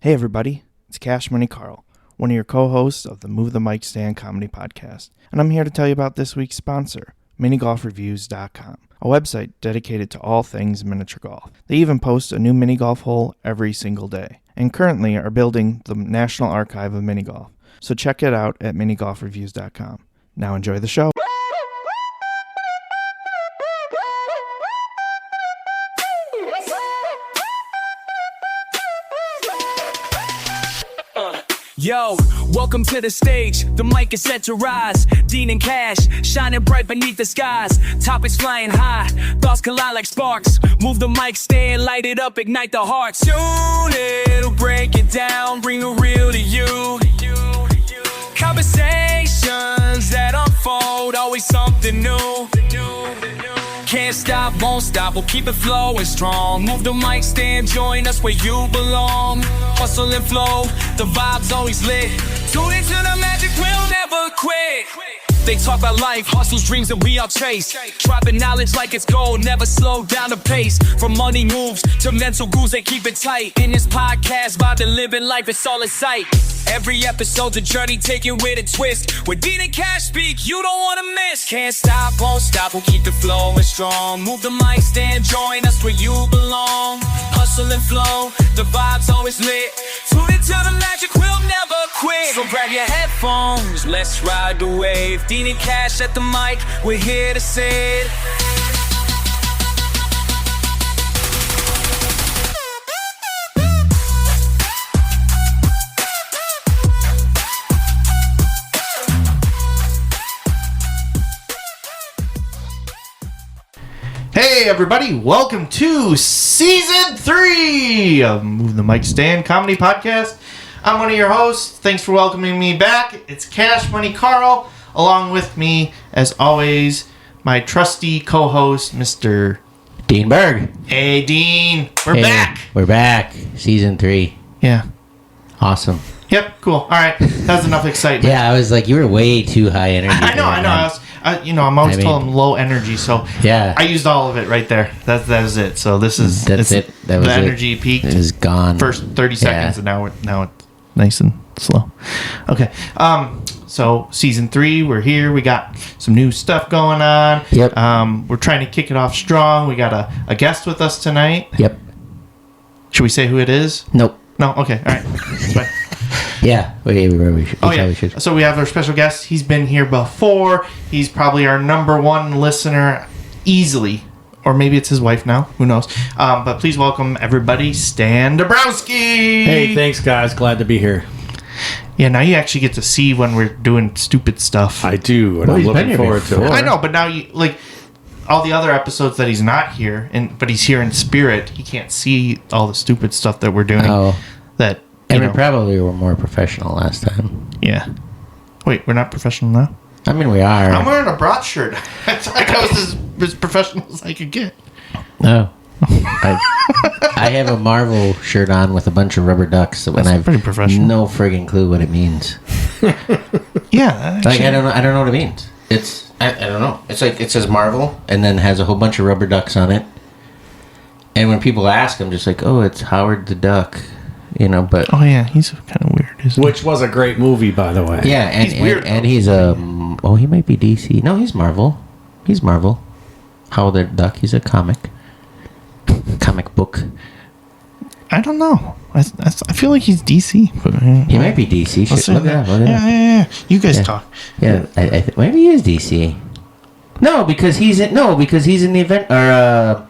Hey everybody, it's Cash Money Carl, one of your co-hosts of the Move the Mic Stand comedy podcast, and I'm here to tell you about this week's sponsor, minigolfreviews.com, a website dedicated to all things miniature golf. They even post a new mini golf hole every single day, and currently are building the National Archive of Mini Golf, so check it out at minigolfreviews.com. Now enjoy the show. Yo, welcome to the stage. The mic is set to rise. Dean and Cash, shining bright beneath the skies. Topics flying high, thoughts collide like sparks. Move the mic stand, light it up, ignite the hearts. Soon it'll break it down, bring it real to you. Conversations that unfold, always something new. Can't stop, won't stop, we'll keep it flowing strong. Move the mic stand, join us where you belong. Hustle and flow, the vibe's always lit. Tune into the magic, we'll never quit. They talk about life, hustles, dreams that we all chase. Dropping knowledge like it's gold, never slow down the pace. From money moves to mental goals, they keep it tight. In this podcast, by the living life, it's all in sight. Every episode's a journey taken with a twist. With Dean and Cash speak, you don't wanna miss. Can't stop, won't stop, we'll keep the flowing strong. Move the mic stand, join us where you belong. Hustle and flow, the vibe's always lit. Tune into the magic, we'll never quit. So grab your headphones, let's ride the wave. Dean and Cash at the mic, we're here to say it. Hey everybody, welcome to Season 3 of Move the Mic Stand comedy podcast. I'm one of your hosts. Thanks for welcoming me back. It's Cash Money Carl. Along with me, as always, my trusty co-host, Mr. Dean Berg. Hey Dean, we're back. We're back. Season 3. Yeah. Awesome. Yep, cool. All right, that's enough excitement. Yeah, I was like, you were way too high energy. I know. I'm always told him low energy, so yeah, I used all of it right there. That was it. So this is it. That was the energy peaked. It is gone. First 30 seconds, and now it's nice and slow. Okay. So season 3, we're here. We got some new stuff going on. Yep. We're trying to kick it off strong. We got a guest with us tonight. Yep. Should we say who it is? Nope. No. Okay. All right. That's fine. Yeah, we should. So we have our special guest. He's been here before. He's probably our number one listener easily. Or maybe it's his wife now. Who knows? But please welcome everybody, Stan Dabrowski. Hey, thanks guys. Glad to be here. Yeah, now you actually get to see when we're doing stupid stuff. I do, and I'm looking forward to it. I know, but now you like all the other episodes that he's not here, but he's here in spirit. He can't see all the stupid stuff that we're doing. Oh. That And we probably were more professional last time. Yeah. Wait, we're not professional now? I mean, we are. I'm wearing a Brat shirt. It's like I was as professional as I could get. No. I have a Marvel shirt on with a bunch of rubber ducks, and I've pretty professional. No friggin' clue what it means. Yeah. Like I don't know what it means. It's I don't know. It's like it says Marvel and then has a whole bunch of rubber ducks on it. And when people ask, I'm just like, oh, it's Howard the Duck. You know, but oh yeah, he's kind of weird, isn't he? Which was a great movie, by the way. Yeah, and he's weird, and he's he might be DC. No, he's Marvel. He's Marvel. Howard the Duck. He's a comic book. I don't know. I feel like he's DC. But, he might be DC. Look it up. Yeah. You guys talk. Yeah, maybe he is DC. No, because he's in the event or.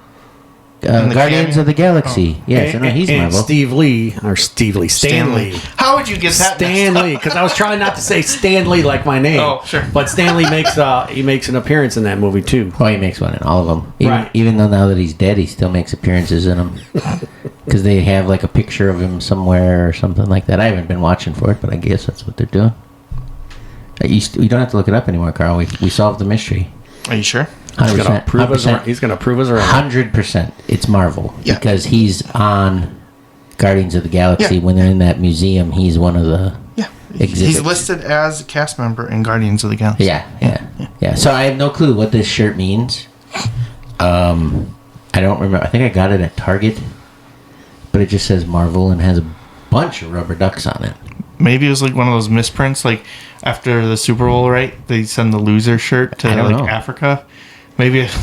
Guardians of the Galaxy. Yeah, so no, he's Marvel. Stan Lee. How would you get that? Stan Lee, because I was trying not to say Stan Lee like my name. Oh, sure. But Stan Lee makes an appearance in that movie too. Oh, he makes one in all of them. Right. Even though now that he's dead, he still makes appearances in them. Because they have like a picture of him somewhere or something like that. I haven't been watching for it, but I guess that's what they're doing. You don't have to look it up anymore, Carl. We solved the mystery. Are you sure? 100%. He's going to prove us around. 100%. It's Marvel. Yeah. Because he's on Guardians of the Galaxy. Yeah. When they're in that museum, he's one of the exhibits. He's listed as a cast member in Guardians of the Galaxy. Yeah. So I have no clue what this shirt means. I don't remember. I think I got it at Target. But it just says Marvel and has a bunch of rubber ducks on it. Maybe it was like one of those misprints, like after the Super Bowl, right? They send the loser shirt to I don't know. Africa. Maybe it's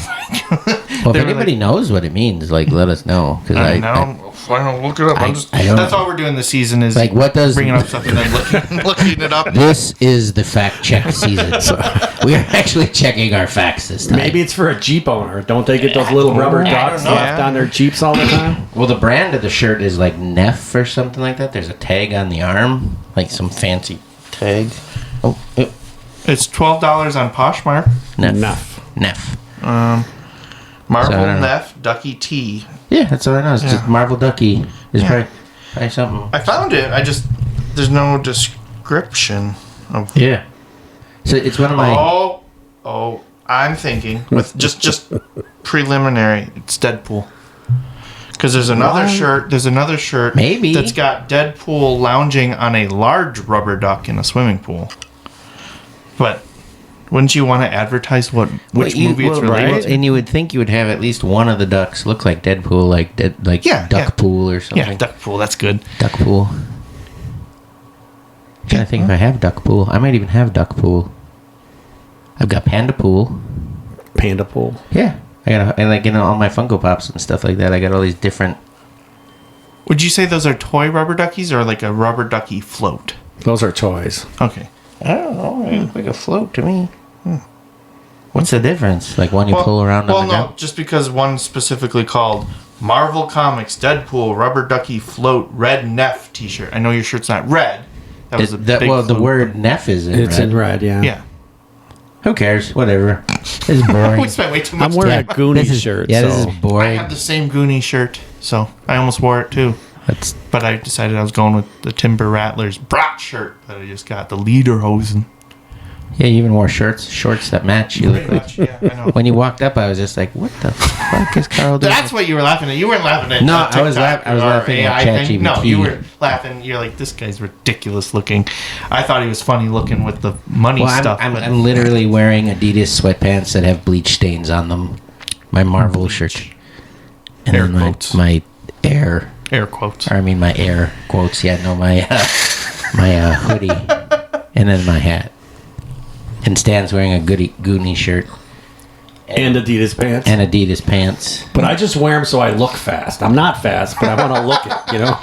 Well, if anybody knows what it means, like, let us know. Cause I know. I don't look it up. That's all we're doing this season is like, what does bringing up stuff and then looking it up. This is the fact check season. So we are actually checking our facts this time. Maybe it's for a Jeep owner. Don't they get those little rubber ducks left on their Jeeps all the time? Well, the brand of the shirt is like Neff or something like that. There's a tag on the arm, like some fancy tag. Oh, It's $12 on Poshmark. Neff. Marvel So, Neff Ducky T. Yeah, that's all I know. It's just Marvel Ducky. It's probably something. I found it. There's no description of. Yeah. So it's one of my. Oh, I'm thinking with just preliminary. It's Deadpool. Because there's another shirt. There's another shirt. Maybe that's got Deadpool lounging on a large rubber duck in a swimming pool. But wouldn't you want to advertise which movie it's related to? And you would think you would have at least one of the ducks look like Deadpool, like Duck Pool or something. Yeah, Duck Pool. That's good. Duck Pool. I'm trying to think if I have Duck Pool. I might even have Duck Pool. I've got Panda Pool. Panda Pool. Yeah. I got all my Funko Pops and stuff like that. I got all these different. Would you say those are toy rubber duckies or like a rubber ducky float? Those are toys. Okay. I don't know. They look like a float to me. What's the difference? Like one you pull around on the ground? Just because one specifically called Marvel Comics Deadpool Rubber Ducky Float Red Neff T-shirt. I know your shirt's not red. That was the word Neff is in red. It's in red, yeah. Yeah. Who cares? Whatever. This is boring. We spent way too much I'm wearing time. a Goonies shirt. Yeah, so. this is I boring. have the same Goonie shirt, so I almost wore it too. But I decided I was going with the Timber Rattlers Brock shirt that I just got, the Lederhosen. Yeah, you even wore shorts that match. You look like. Yeah, I know. When you walked up, I was just like, "What the fuck is Carl doing?" That's what you were laughing at. You weren't laughing at. No, TikTok I was laughing at AI ChatGPT. thing. No, you were laughing. You're like, this guy's ridiculous looking. I thought he was funny looking with the money stuff. I'm literally wearing Adidas sweatpants that have bleach stains on them. My Marvel shirt. And Air then quotes. my air quotes. Or I mean my air quotes. Yeah, no, my hoodie, and then my hat. And Stan's wearing a Goonie shirt. And Adidas pants. And Adidas pants. But I just wear them so I look fast. I'm not fast, but I want to look it, you know?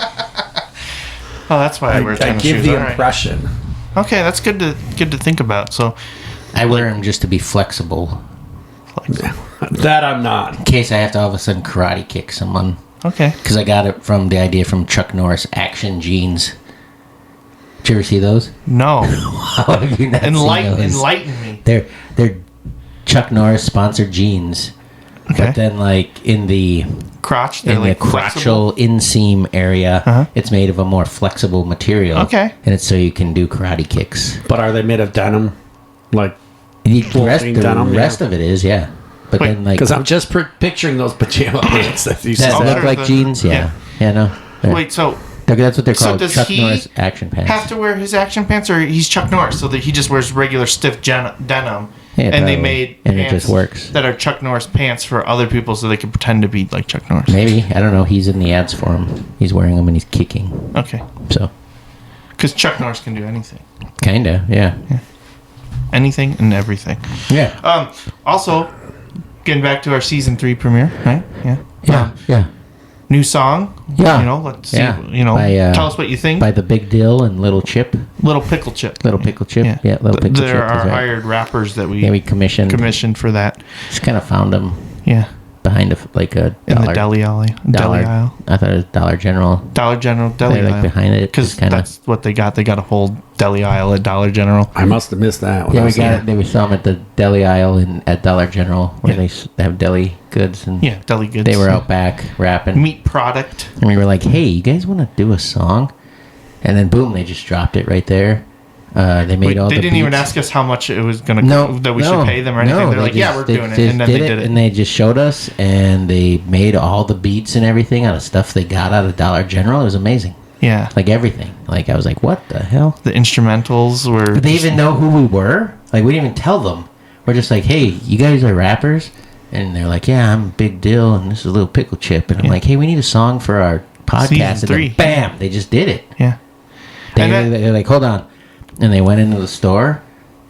Oh, that's why I wear I tennis give shoes. the All right. impression. Okay, that's good to think about. So I wear them just to be flexible. That I'm not. In case I have to all of a sudden karate kick someone. Okay. Because I got it from the idea from Chuck Norris Action Jeans. Did you ever see those? No. How have you not seen those? Enlighten me. They're Chuck Norris sponsored jeans. Okay. But then, like, in the Crotch, in the crotchal inseam area, it's made of a more flexible material. Okay. And it's so you can do karate kicks. But are they made of denim? Like, The denim, rest of it is, yeah. But then, like, because I'm just picturing those pajama pants that you that saw. look like jeans, yeah. Yeah, no. Wait, so That's what they're So called. does Chuck he Norris action pants. have to wear his action pants, or he's Chuck Norris, so that he just wears regular stiff denim, Yeah, and they probably. made And it pants just works. that are Chuck Norris pants for other people, so they can pretend to be like Chuck Norris. Maybe. I don't know. He's in the ads for him. He's wearing them and he's kicking. Okay, So, because Chuck Norris can do anything, kinda, yeah. anything and everything. Yeah. Also, getting back to our season 3 premiere, right? Yeah. Yeah. Yeah. New song. Yeah. You know, let's see. Yeah. You know, By, tell us what you think. By the Big Dill and Little Chip. Little Pickle Chip. Little Pickle Chip. Yeah, Little Pickle Chip. There are is right. hired rappers that we we commissioned for that. Just kind of found them Yeah. behind a In the deli alley. Deli aisle. I thought it was Dollar General. Dollar General deli They're, like, aisle. behind it, because just kinda- that's what they got. They got a whole deli aisle at Dollar General. I must have missed that. When I Yeah, we was got there. it. They were selling at the deli aisle at Dollar General, where they have deli goods, and Yeah, deli goods. they were out back rapping. Meat product. And we were like, "Hey, you guys want to do a song?" And then boom, they just dropped it right there. They made all They the didn't even beats. ask us how much it was gonna that we no, should pay them or anything. no, They're like, they yeah, just- we're doing it, just and then they did it. And they just showed us, and they made all the beats and everything out of stuff they got out of Dollar General. It was amazing, Yeah, like everything. Like I was like, "What the hell?" the instrumentals were. Did they even know who we were? Like we didn't even tell them. We're just like, "Hey, you guys are rappers," and they're like, "Yeah, I'm Big Deal, and this is Little Pickle Chip," and I'm like, "Hey, we need a song for our podcast. Season 3. And then bam, they just did it. Yeah. They're like, hold on. And they went into the store,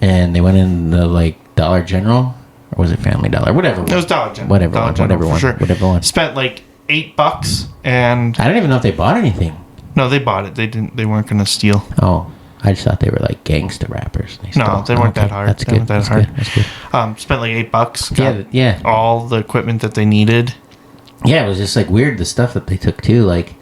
and they went into, like, Dollar General, or was it Family Dollar? Whatever. It was Dollar General. Whatever one. Spent like $8, and I don't even know if they bought anything. no, they bought it. They weren't going to steal. Oh, I just thought they were like gangster rappers. No, they weren't that hard. That's They good. weren't that hard. That's good. Spent like $8. Got Yeah. all the equipment that they needed. Yeah, it was just like weird the stuff that they took too. Like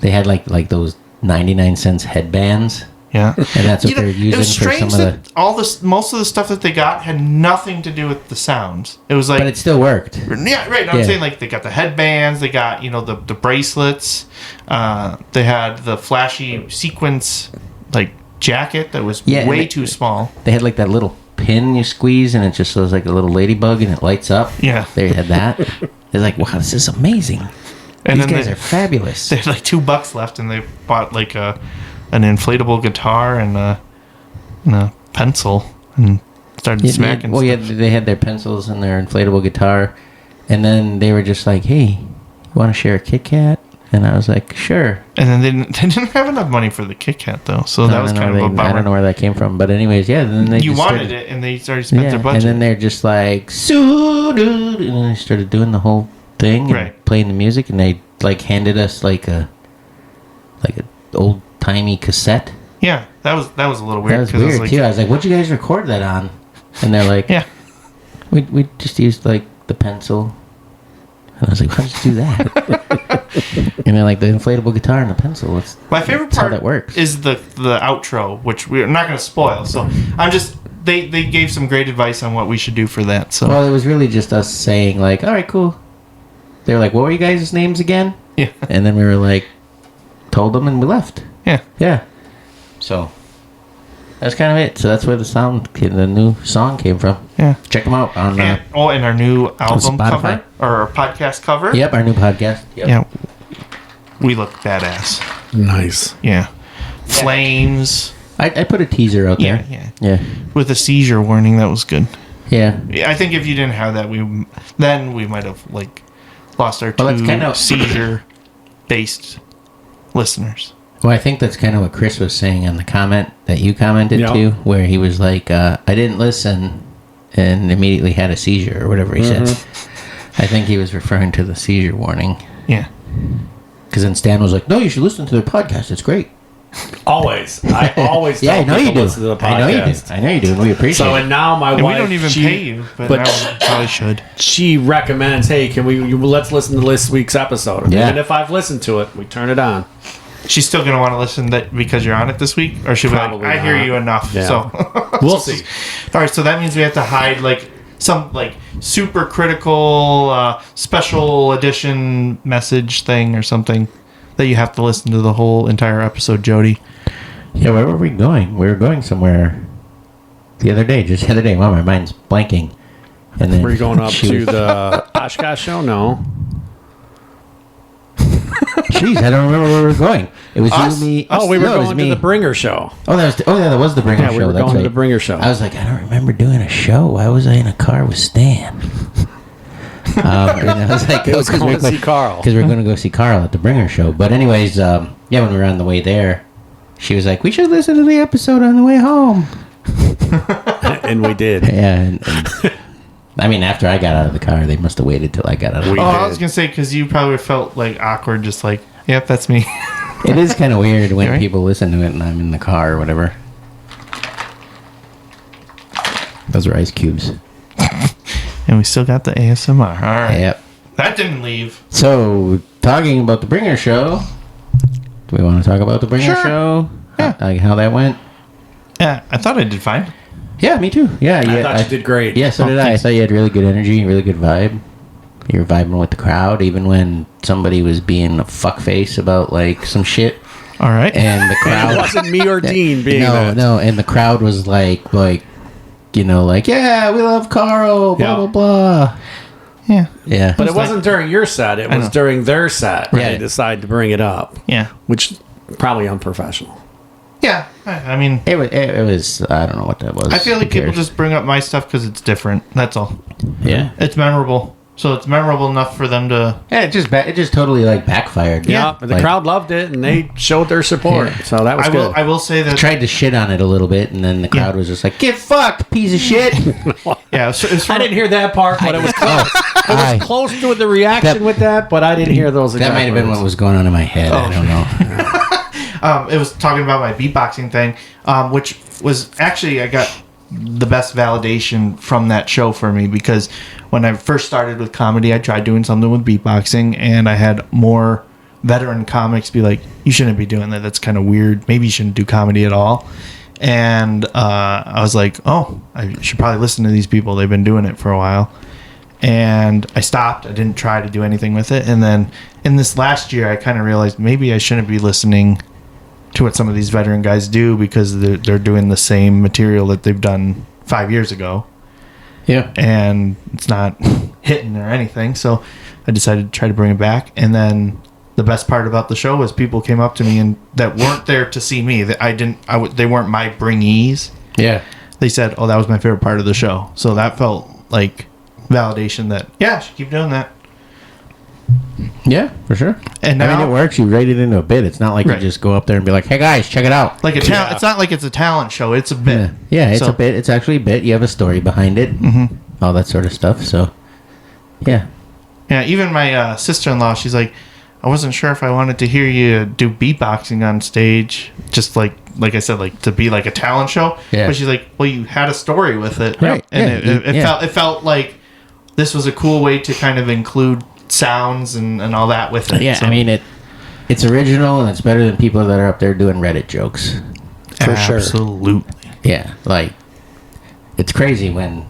they had like those 99-cent headbands. Yeah, and that's what they're using it was for strange some of that most of the stuff that they got had nothing to do with the sounds. It was like, but it still worked. Yeah, right. I'm saying like they got the headbands, they got the bracelets, they had the flashy sequence like jacket that was way too small. They had like that little pin you squeeze and it just was like a little ladybug and it lights up. Yeah, they had that. They're like, wow, this is amazing. And these guys are fabulous. They had like $2 left, and they bought like an inflatable guitar and a pencil and started smacking. Well, yeah, they had their pencils and their inflatable guitar, and then they were just like, "Hey, you want to share a Kit Kat?" And I was like, "Sure." And then they didn't have enough money for the Kit Kat though, so that was kind of a bummer. I don't know where that came from, but anyways, yeah. Then they wanted it, and they started spent their budget. And then they're just like, and then they started doing the whole thing, and playing the music, and they like handed us like a old timey cassette. Yeah, that was a little weird. That was weird too. I was like, "What'd you guys record that on?" And they're like, "Yeah, we just used like the pencil." And I was like, "How did you do that?" And they're like, "The inflatable guitar and the pencil." My favorite part that works is the outro, which we're not going to spoil. So I'm just they gave some great advice on what we should do for that. So well, it was really just us saying like, "All right, cool." They were like, "What were you guys' names again?" Yeah, and then we were like, told them, and we left. Yeah. So that's kind of it. So that's where the new song came from. Yeah. Check them out on. And our new album cover or our podcast cover. Yep, our new podcast. Yep. Yeah. We look badass. Nice. Yeah. Flames. I put a teaser out there. Yeah. With a seizure warning, that was good. Yeah. I think if you didn't have that, we might have like lost our seizure based listeners. Well, I think that's kind of what Chris was saying on the comment that you commented to, where he was like, I didn't listen and immediately had a seizure or whatever he said. I think he was referring to the seizure warning. Yeah. Because then Stan was like, no, you should listen to their podcast. It's great. Always. I always I know you do. Listen to the podcast. I know you do. And we appreciate it. So, and now my wife... we don't even pay you, but now we probably should. She recommends, hey, let's listen to this week's episode. And even if I've listened to it, we turn it on. She's still going to want to listen because you're on it this week? Or she'll be like, I hear you enough. Yeah. So we'll see. All right, so that means we have to hide like some like super critical special edition message thing or something that you have to listen to the whole entire episode, Jody. Yeah, where were we going? We were going somewhere the other day. Just the other day. Wow, my mind's blanking. And then we're going up to the Oshkosh show? No. Jeez, I don't remember where we were going. It was you, me. We were going to the Bringer show. That was the Bringer show. Yeah, we were going to the Bringer show. I was like, I don't remember doing a show. Why was I in a car with Stan? And I was like, it was going to see Carl. Because we were going to go see Carl at the Bringer show. But anyways, when we were on the way there, she was like, we should listen to the episode on the way home. And we did. Yeah, and I mean, after I got out of the car, they must have waited till I got out of the car. I was going to say, because you probably felt like awkward, just like, yep, that's me. It is kind of weird when people listen to it and I'm in the car or whatever. Those are ice cubes. And we still got the ASMR. All right. Yep. That didn't leave. So, talking about the Bringer show, do we want to talk about the Bringer show? Yeah. How that went? Yeah, I thought I did fine. Yeah, me too. Yeah, I thought you did great. Yeah, so did I. I thought you had really good energy, really good vibe. You were vibing with the crowd, even when somebody was being a fuckface about like some shit. All right. And the crowd it wasn't me or Dean being No, and the crowd was like, yeah, we love Carl, blah blah blah. Yeah. But it wasn't during your set. It was during their set. Right. They decided to bring it up. Yeah. Which probably unprofessional. Yeah, I mean, it was. I don't know what that was. I feel like people just bring up my stuff because it's different. That's all. Yeah, it's memorable. So it's memorable enough for them to. Yeah, it just totally like backfired. Yeah, the Like, crowd loved it, and they showed their support. Yeah. So that was good. I will say that. tried to shit on it a little bit, and then the crowd was just like, "Get fucked, piece of shit." Yeah, it's I didn't hear that part, but it was close. It was close to the reaction with that, but I didn't hear those. That might have been what was going on in my head. I don't know. It was talking about my beatboxing thing, which was actually I got the best validation from that show for me, because when I first started with comedy, I tried doing something with beatboxing, and I had more veteran comics be like, "You shouldn't be doing that. That's kind of weird. Maybe you shouldn't do comedy at all." And I was like, "Oh, I should probably listen to these people. They've been doing it for a while." And I stopped. I didn't try to do anything with it. And then in this last year, I kind of realized maybe I shouldn't be listening to what some of these veteran guys do, because they're doing the same material that they've done 5 years ago. Yeah. And it's not hitting or anything. So I decided to try to bring it back. And then the best part about the show was people came up to me and that weren't there to see me. That they weren't my bringees. Yeah. They said, "Oh, that was my favorite part of the show." So that felt like validation that, yeah, I should keep doing that. Yeah, for sure. And now, I mean, it works. You write it into a bit. It's not like Right. you just go up there and be like, "Hey guys, check it out." like it's not like it's a talent show. It's a bit. Yeah, it's So- a bit. It's actually a bit. You have a story behind it. All that sort of stuff. So, yeah. Yeah, even my sister-in-law, she's like, "I wasn't sure if I wanted to hear you do beatboxing on stage, just like I said, like to be like a talent show." Yeah. But she's like, "Well, you had a story with it, Right. And Yeah, it felt like this was a cool way to kind of include sounds and all that with it." Yeah, So- I mean, it's original and it's better than people that are up there doing Reddit jokes. For sure. Absolutely. Yeah, like, it's crazy when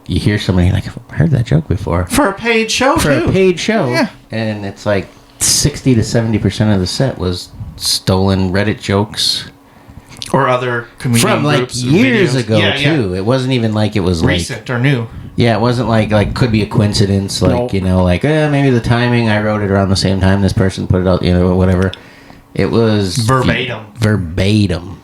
you hear somebody like, "I've heard that joke before." For a paid show, For too. a paid show. Yeah. And it's like 60 to 70% of the set was stolen Reddit jokes. Or other comedian From like groups or years videos. ago, Yeah, yeah. too. It wasn't even like it was like... Recent or new. Yeah, it wasn't like could be a coincidence, like, Nope. you know, like, maybe the timing, I wrote it around the same time this person put it out, you know, whatever. It was... Verbatim. Verbatim.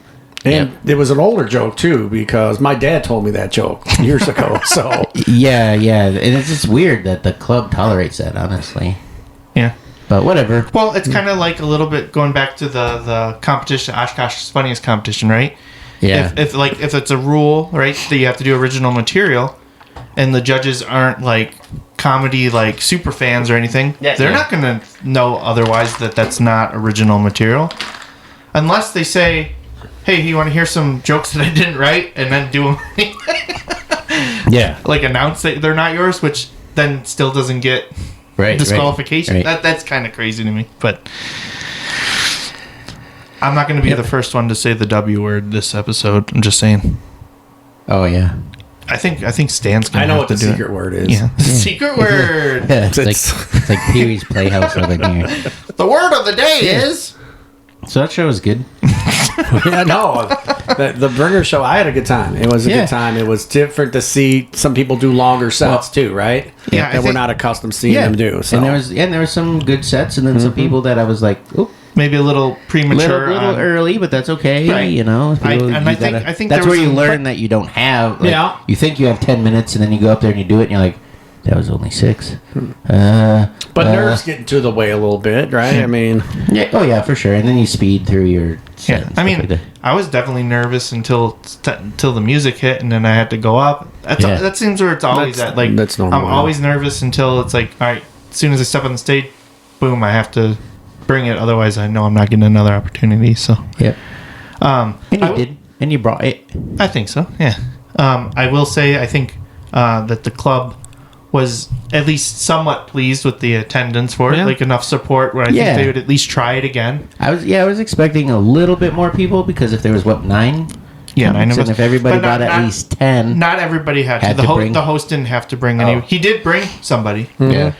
And Yep. it was an older joke, too, because my dad told me that joke years ago. So, Yeah, and it's just weird that the club tolerates that, honestly. Yeah. But whatever. Well, it's kind of like a little bit going back to the competition, Oshkosh's Funniest competition, right? Yeah. If it's a rule, right, that you have to do original material, and the judges aren't like comedy like super fans or anything, they're not going to know otherwise that that's not original material, unless they say, "Hey, you want to hear some jokes that I didn't write?" and then do them, Yeah. like announce that they're not yours, which then still doesn't get Right. disqualification. Right. That's kind of crazy to me, but I'm not going to be the first one to say the W word this episode. I'm just saying. Oh, yeah. I think Stan's going I to know have what to the do secret it. word is. Yeah, secret word. Yeah, it's It's- like Pee-wee's Playhouse over here. The word of the day is. So that show was good. Yeah, no. The Bringer show, I had a good time. It was a Yeah. good time. It was different to see some people do longer sets, too, right? Yeah, I That we're think- not accustomed to seeing them do. So. And there was some good sets, and then some people that I was like, "Oop, Maybe a little premature. little on- early," but that's okay. Right. You know, I People- think- you I think that's there where was you some learn that you don't have. Like, Yeah. You think you have 10 minutes, and then you go up there and you do it, and you're like, "That was only 6." But nerves get into the way a little bit, right? I mean, Yeah. Oh yeah, for sure. And then you speed through your. Set Yeah, and I stuff mean, like that. I was definitely nervous until the music hit, and then I had to go up. Yeah. That seems where it's always That's- at. Like that's normal, I'm yeah. always nervous until it's like, all right, as soon as I step on the stage, boom, I have to bring it. Otherwise, I know I'm not getting another opportunity. So, Yep. And you I- did, and you brought it. I think so. Yeah. I will say I think that the club was at least somewhat pleased with the attendance for it. Yeah. Like enough support where I Yeah. think they would at least try it again. I was expecting a little bit more people because if there was 9. Yeah, 9 of and us. if everybody But not- brought at not- least 10. Not everybody had to. Had The, to bring- the host didn't have to bring any. Oh. He did bring somebody, Yeah.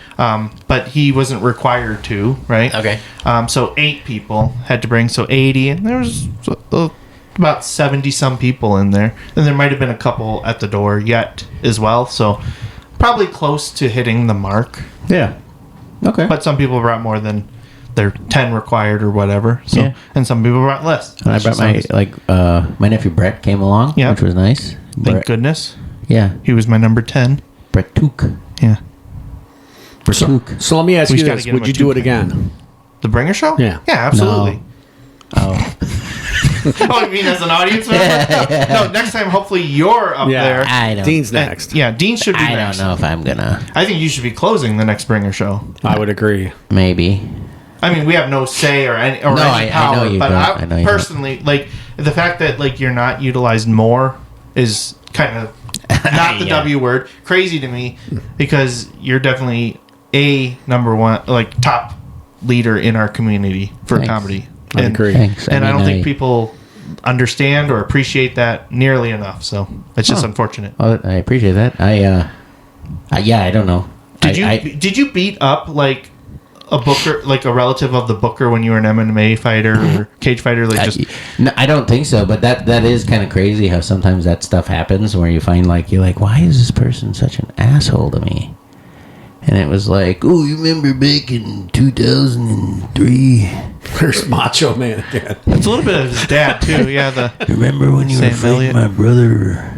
but he wasn't required to, right? Okay. So 8 people had to bring, so 80, and there was about 70 some people in there, and there might have been a couple at the door yet as well. So probably close to hitting the mark, Yeah. Okay. but some people brought more than their 10 required or whatever. So Yeah. and some people brought less. And I Which brought is my nice. my nephew Brett came along, Yeah. which was nice. Thank Brett, goodness yeah, he was my number 10. Brett Took. Yeah. So let me ask We you just gotta this: get him would a you do it 2-pack. again? The Bringer Show? Yeah. Yeah, absolutely. Oh, Oh, you mean as an audience member? No, next time, hopefully you're up there. I don't. Dean's next. Yeah, Dean should be I next. don't know if I'm gonna. I think you should be closing the next Bringer Show. I would agree. Maybe. I mean, we have no say or any I power, know you but don't. I know you don't. personally, like the fact that like you're not utilized more is kind of not the Yeah. W word crazy to me, because you're definitely a number one, like top leader in our community for Thanks. comedy. I agree. Thanks. And I don't think I- people understand or appreciate that nearly enough. So it's just unfortunate. Oh, I appreciate that. Yeah, I don't know. Did you beat up like a booker, like a relative of the booker, when you were an MMA fighter or cage fighter? Like just No, I don't think so, but that is kind of crazy how sometimes that stuff happens where you find like you're like, why is this person such an asshole to me? And it was like, oh, you remember back in 2003? There's Macho Man again. it's a little bit of his dad too. Yeah, Remember when you Sam were fighting Elliott. my brother?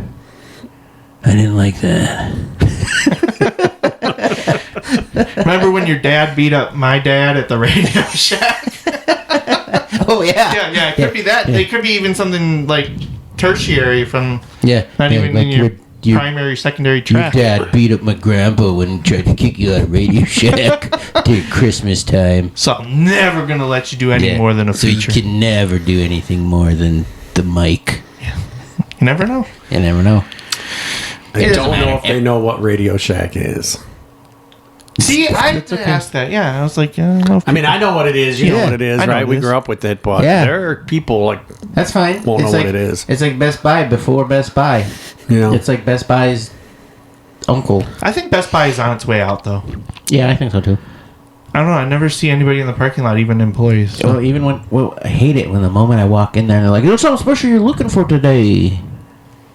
I didn't like that. remember when your dad beat up my dad at the Radio Shack? Oh yeah, Yeah, it could be that. It could be even something like tertiary from yeah. not yeah, even like in your your primary, secondary your track. dad beat up my grandpa when he tried to kick you out of Radio Shack during Christmas time. So I'm never gonna let you do any Yeah. more than a so feature. you can never do anything more than the mic. You never know. You never know. I It don't doesn't know matter. if they know what Radio Shack is. See, I asked that. Yeah, I was like, I don't know if I mean, I know what it is. You know Yeah, what it is, I know right? what We it is. grew up with it, but Yeah. there are people like, That's fine. Won't know It's what like- it is. It's like Best Buy before Best Buy. you know, It's like Best Buy's uncle. I think Best Buy is on its way out, though. Yeah, I think so too. I don't know. I never see anybody in the parking lot, even employees. So. Well, even I hate it when the moment I walk in there and they're like, "What's something special you're looking for today?"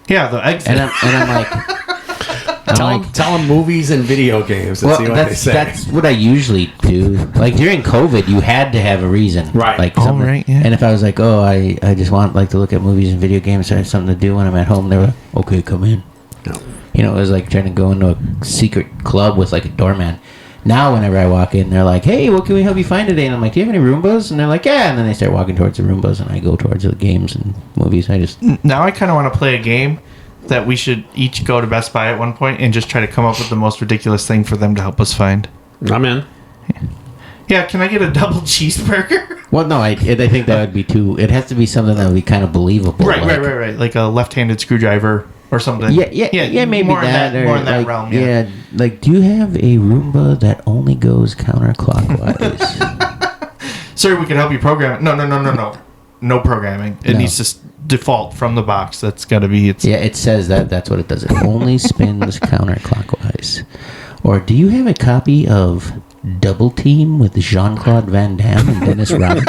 Yeah, the exit. And I'm like, tell them movies and video games and well, see what they that's say. that's what I usually do. Like during COVID, you had to have a reason, Right. Like, Oh, something. right, yeah. And if I was like, "Oh, I just want like to look at movies and video games, so I have something to do when I'm at home," they were like, "Okay, come in." No. You know, it was like trying to go into a secret club with like a doorman. Now, whenever I walk in, they're like, "Hey, what can we help you find today?" And I'm like, "Do you have any Roombas?" And they're like, "Yeah." And then they start walking towards the Roombas, and I go towards the games and movies. I just Now I kind of want to play a game that we should each go to Best Buy at one point and just try to come up with the most ridiculous thing for them to help us find. I'm in. Yeah, can I get a double cheeseburger? well, no, I think that would be too. It has to be something that would be kind of believable. Right, like, right. Like a left-handed screwdriver or something. Yeah, maybe more that, more in that like, realm. Yeah. like, do you have a Roomba that only goes counterclockwise? Sir, we can help you program it. No. No programming. It No. needs to default from the box. That's got to be its. Yeah, it says that's what it does. It only spins counterclockwise. Or do you have a copy of Double Team with Jean-Claude Van Damme and Dennis Rodman?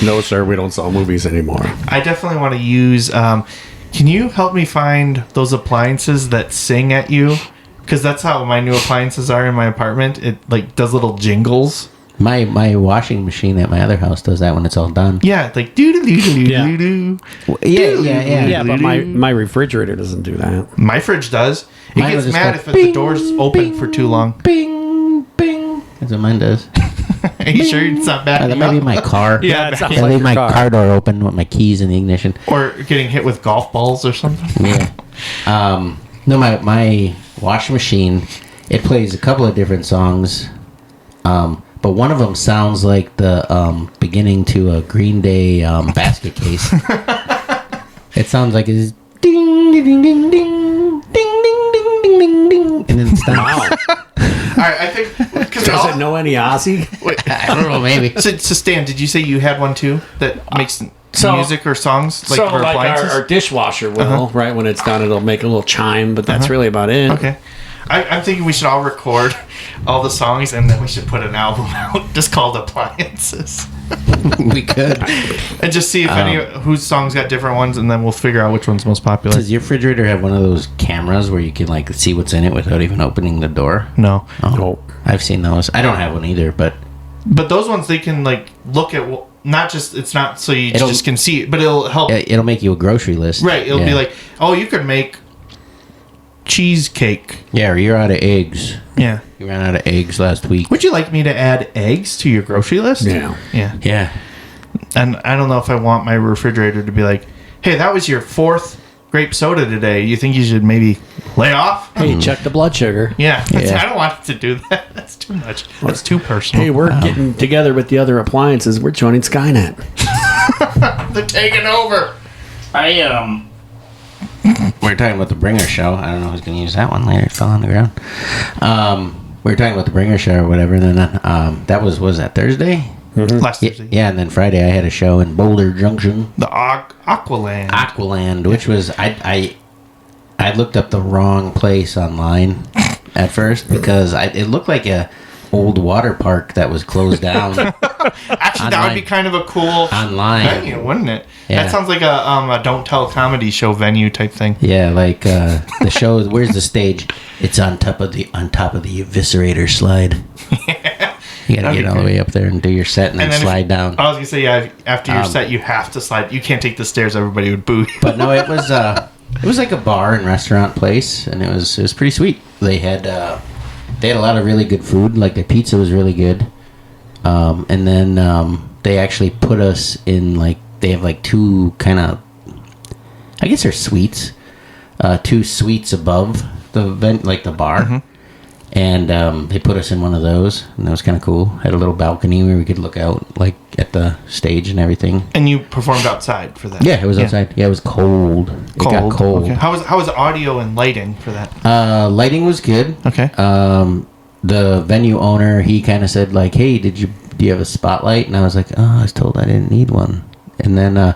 No, sir, we don't sell movies anymore. I definitely want to use. Can you help me find those appliances that sing at you? Because that's how my new appliances are in my apartment. It like does little jingles. My washing machine at my other house does that when it's all done. Yeah, like doo doo doo doo Yeah. doo doo. Yeah. Yeah, but my refrigerator doesn't do that. My fridge does. It Mine will gets just mad go if the bing, door's open bing, for too long. Bing, bing. That's what mine does. Are you sure it's not backing That might be up? my car. Yeah, it back- sounds I like leave your my car. car door open with my keys in the ignition. Or getting hit with golf balls or something. Yeah. No, my washing machine, it plays a couple of different songs. But one of them sounds like the beginning to a Green Day basket case. It sounds like it's ding ding ding ding ding ding ding ding ding ding ding, and then it stops. Wow. All right, I think because Does it know any Ozzy? I don't know, maybe. So Stan, did you say you had one too that makes so- music or songs like So, for like appliances? our dishwasher will, right? When it's done, it'll make a little chime, but that's really about it. Okay. I'm thinking we should all record all the songs and then we should put an album out just called Appliances. We could. And just see if any whose songs got different ones and then we'll figure out which one's most popular. Does your refrigerator have one of those cameras where you can like see what's in it without even opening the door? No. Oh. I've seen those. I don't have one either, but But those ones they can like look at not just it's not so you It'll- just can see it, but it'll help. it'll make you a grocery list. Right, it'll be Yeah. like, "Oh, you could make cheesecake." Yeah, or you're out of eggs. Yeah. We ran out of eggs last week. Would you like me to add eggs to your grocery list? Yeah. Yeah. Yeah. And I don't know if I want my refrigerator to be like, hey, that was your 4th grape soda today. You think you should maybe lay off? Hey, check the blood sugar. Yeah. Yeah. I don't want it to do that. That's too much. That's too personal. Hey, we're getting together with the other appliances. We're joining Skynet. They're taking over. We're talking about the Bringer show. I don't know who's going to use that one later. It fell on the ground. We were talking about the Bringer show or whatever. And then that was that Thursday? Last Thursday. Yeah, and then Friday I had a show in Boulder Junction. The Aqualand. Aqualand, which was... I looked up the wrong place online at first because it looked like a old water park that was closed down. Actually, that would be kind of a cool venue, wouldn't it? Yeah. That sounds like a Don't Tell comedy show venue type thing. Yeah, like the show. Where's the stage? It's on top of the eviscerator slide. You gotta get all the way up there and do your set and then slide down. I was gonna say, yeah. After your set, you have to slide. You can't take the stairs. Everybody would boo you. But no, it was like a bar and restaurant place, and it was pretty sweet. They had a lot of really good food. Like the pizza was really good, and then they actually put us in they have 2 kind of, I guess they're suites, 2 suites above the the bar. Mm-hmm. And they put us in one of those, and that was kind of cool. Had a little balcony where we could look out at the stage and everything. And you performed outside for that? Yeah, it was outside. Yeah, it was cold. It got cold. Okay. How was audio and lighting for that? Lighting was good. Okay. The venue owner, he kind of said hey, do you have a spotlight? And I was like, oh, I was told I didn't need one. And then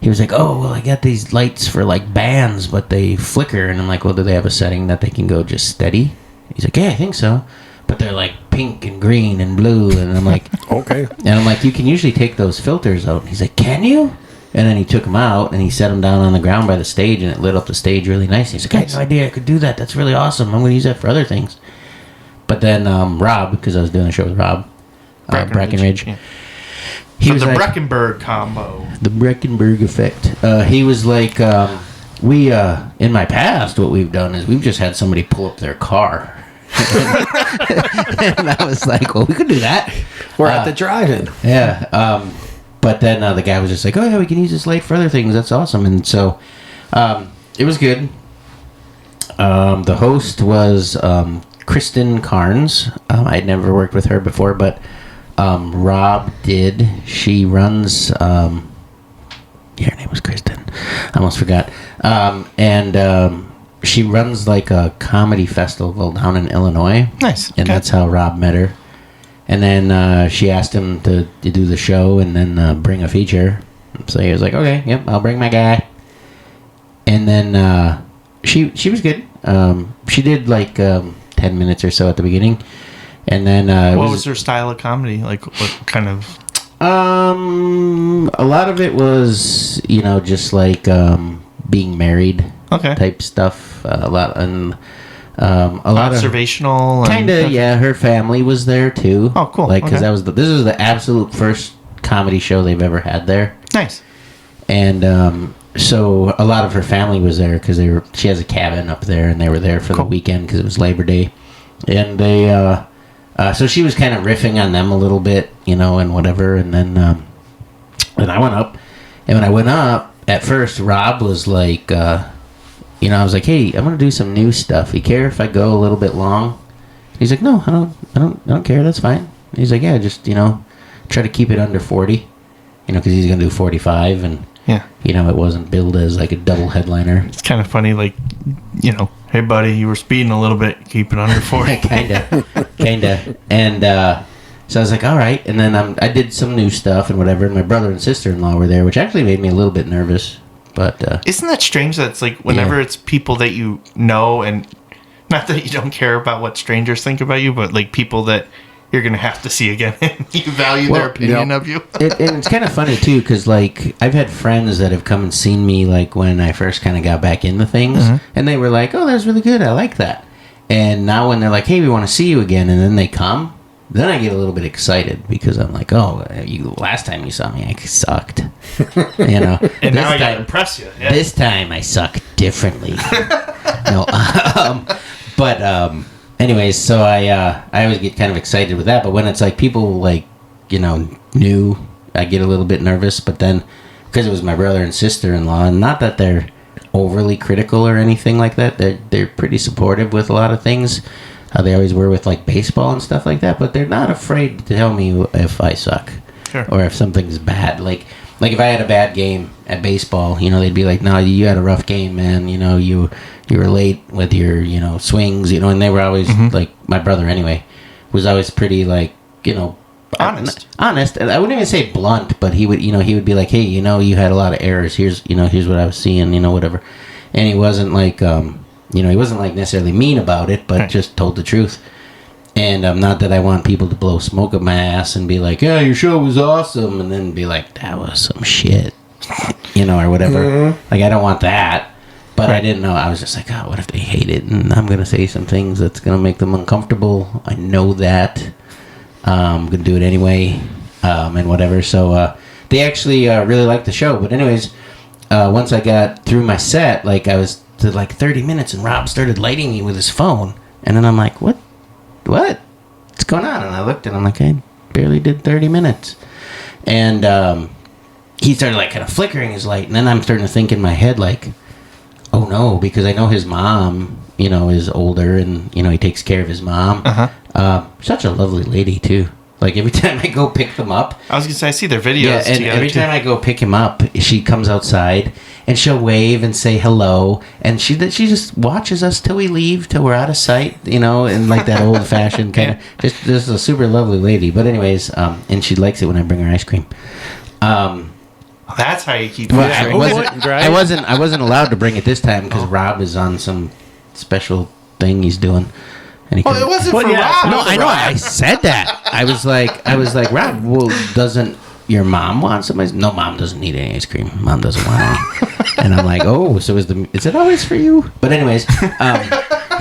he was like, oh, well, I got these lights for bands, but they flicker. And I'm like, well, do they have a setting that they can go just steady? He's like, yeah, I think so. But they're pink and green and blue. And I'm like, okay. And I'm like, you can usually take those filters out. And he's like, can you? And then he took them out and he set them down on the ground by the stage, and it lit up the stage really nice. He's like, I had no idea I could do that. That's really awesome. I'm going to use that for other things. But then Rob, because I was doing a show with Rob, Breckenridge. Yeah. He was the Breckenberg combo. The Breckenberg effect. He was like, we, in my past, what we've done is we've just had somebody pull up their car. And I was like, well, we could do that. We're at the drive-in. Yeah. But then the guy was just like, oh, yeah, we can use this light for other things. That's awesome. And so it was good. The host was Kristen Carnes. I'd never worked with her before, but Rob did. She runs... her name was Kristen. I almost forgot. She runs a comedy festival down in Illinois. Nice. And that's how Rob met her. And then she asked him to do the show and then bring a feature. So he was like, okay, yep, I'll bring my guy. And then she was good. She did 10 minutes or so at the beginning. And then... what was her style of comedy? What kind of... a lot of it was, just being married type stuff. A lot and a lot observational. Of kind of, yeah. Her family was there too. Oh, cool. Because this was the absolute first comedy show they've ever had there. Nice. And so a lot of her family was there because she has a cabin up there, and they were there for the weekend because it was Labor Day, and they. So she was kind of riffing on them a little bit, and whatever. And then I went up. And when I went up, at first, Rob was like, I was like, hey, I'm going to do some new stuff. You care if I go a little bit long? He's like, no, I don't care. That's fine. He's like, yeah, just, try to keep it under 40, because he's going to do 45. And, it wasn't billed as a double headliner. It's kind of funny, hey, buddy, you were speeding a little bit. Keep it under 40. kind of. And so I was like, all right. And then I did some new stuff and whatever. And my brother and sister-in-law were there, which actually made me a little bit nervous. But isn't that strange that it's whenever it's people that you know, and not that you don't care about what strangers think about you, but people that you're going to have to see again and you value their opinion of you. And it's kind of funny, too, because, I've had friends that have come and seen me, when I first kind of got back into things, and they were like, oh, that was really good. I like that. And now when they're like, hey, we want to see you again, and then they come, then I get a little bit excited because I'm like, oh, last time you saw me, I sucked. And now I got to impress you. Yeah. This time I suck differently. No, anyways, so I always get kind of excited with that, but when it's like people like, new, I get a little bit nervous, but then because it was my brother and sister-in-law, and not that they're overly critical or anything like that, they're pretty supportive with a lot of things. They always were with like baseball and stuff like that, but they're not afraid to tell me if I suck. Sure. Or if something's bad. Like if I had a bad game at baseball, they'd be like, no, you had a rough game, man. You were late with your, swings, and they were always, like, my brother anyway, was always pretty, like, honest. Honest. And I wouldn't even say blunt, but he would be like, hey, you had a lot of errors. Here's what I was seeing, whatever. And he wasn't like, he wasn't like necessarily mean about it, but just told the truth. And not that I want people to blow smoke up my ass and be like, yeah, your show was awesome, and then be like, that was some shit, or whatever. Like, I don't want that. But I didn't know. I was just like, oh, what if they hate it? And I'm going to say some things that's going to make them uncomfortable. I know that. I'm going to do it anyway, and whatever. So they actually really liked the show. But anyways, once I got through my set, like, I was to like 30 minutes, and Rob started lighting me with his phone. And then I'm like, what? What's going on? And I looked, and I'm like, I barely did 30 minutes. And he started, like, kind of flickering his light. And then I'm starting to think in my head, like, oh, no, because I know his mom, is older, and, he takes care of his mom. Such a lovely lady, too. Like, every time I go pick them up. I was going to say, I see their videos. Yeah, and every time I go pick him up, she comes outside, and she'll wave and say hello, and she just watches us till we leave, till we're out of sight, and like that old-fashioned kind of, just a super lovely lady. But anyways, and she likes it when I bring her ice cream. That's how you keep Well, it. I wasn't allowed to bring it this time because Rob is on some special thing he's doing. And he it wasn't for Rob. No, I know. I said that. I was like, Rob, well, doesn't your mom want some ice? No, Mom doesn't need any ice cream. Mom doesn't want any. And I'm like, oh, so is it always for you? But anyways,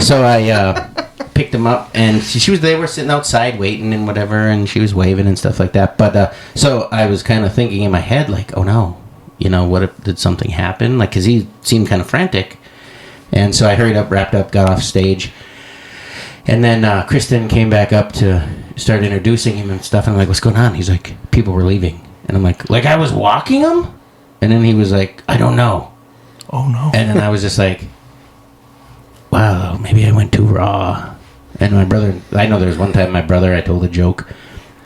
so I picked him up, and they were sitting outside waiting and whatever, and she was waving and stuff like that. But so I was kind of thinking in my head, like, oh no, what if did something happen? Like, because he seemed kind of frantic. And so I hurried up, wrapped up, got off stage. And then Kristen came back up to start introducing him and stuff. And I'm like, what's going on? He's like, people were leaving. And I'm like I was walking them? And then he was like, I don't know. Oh, no. And then I was just like, wow, maybe I went too raw. And my brother, I know there was one time I told a joke.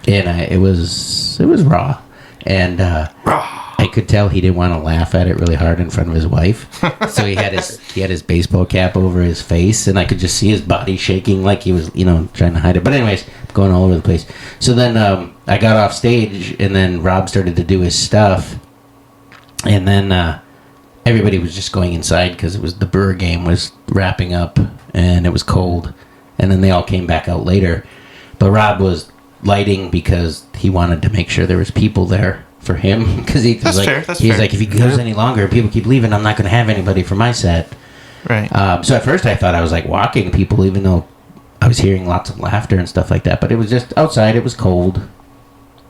And it was raw. And I could tell he didn't want to laugh at it really hard in front of his wife. So he had his baseball cap over his face, and I could just see his body shaking like he was, trying to hide it. But anyways, going all over the place. So then I got off stage, and then Rob started to do his stuff. And then everybody was just going inside because it was the Brewer game was wrapping up, and it was cold. And then they all came back out later. But Rob was lighting because he wanted to make sure there was people there for him, because he's like, if he goes any longer, people keep leaving, I'm not going to have anybody for my set. Right. So at first I thought I was like walking people, even though I was hearing lots of laughter and stuff like that. But it was just outside, it was cold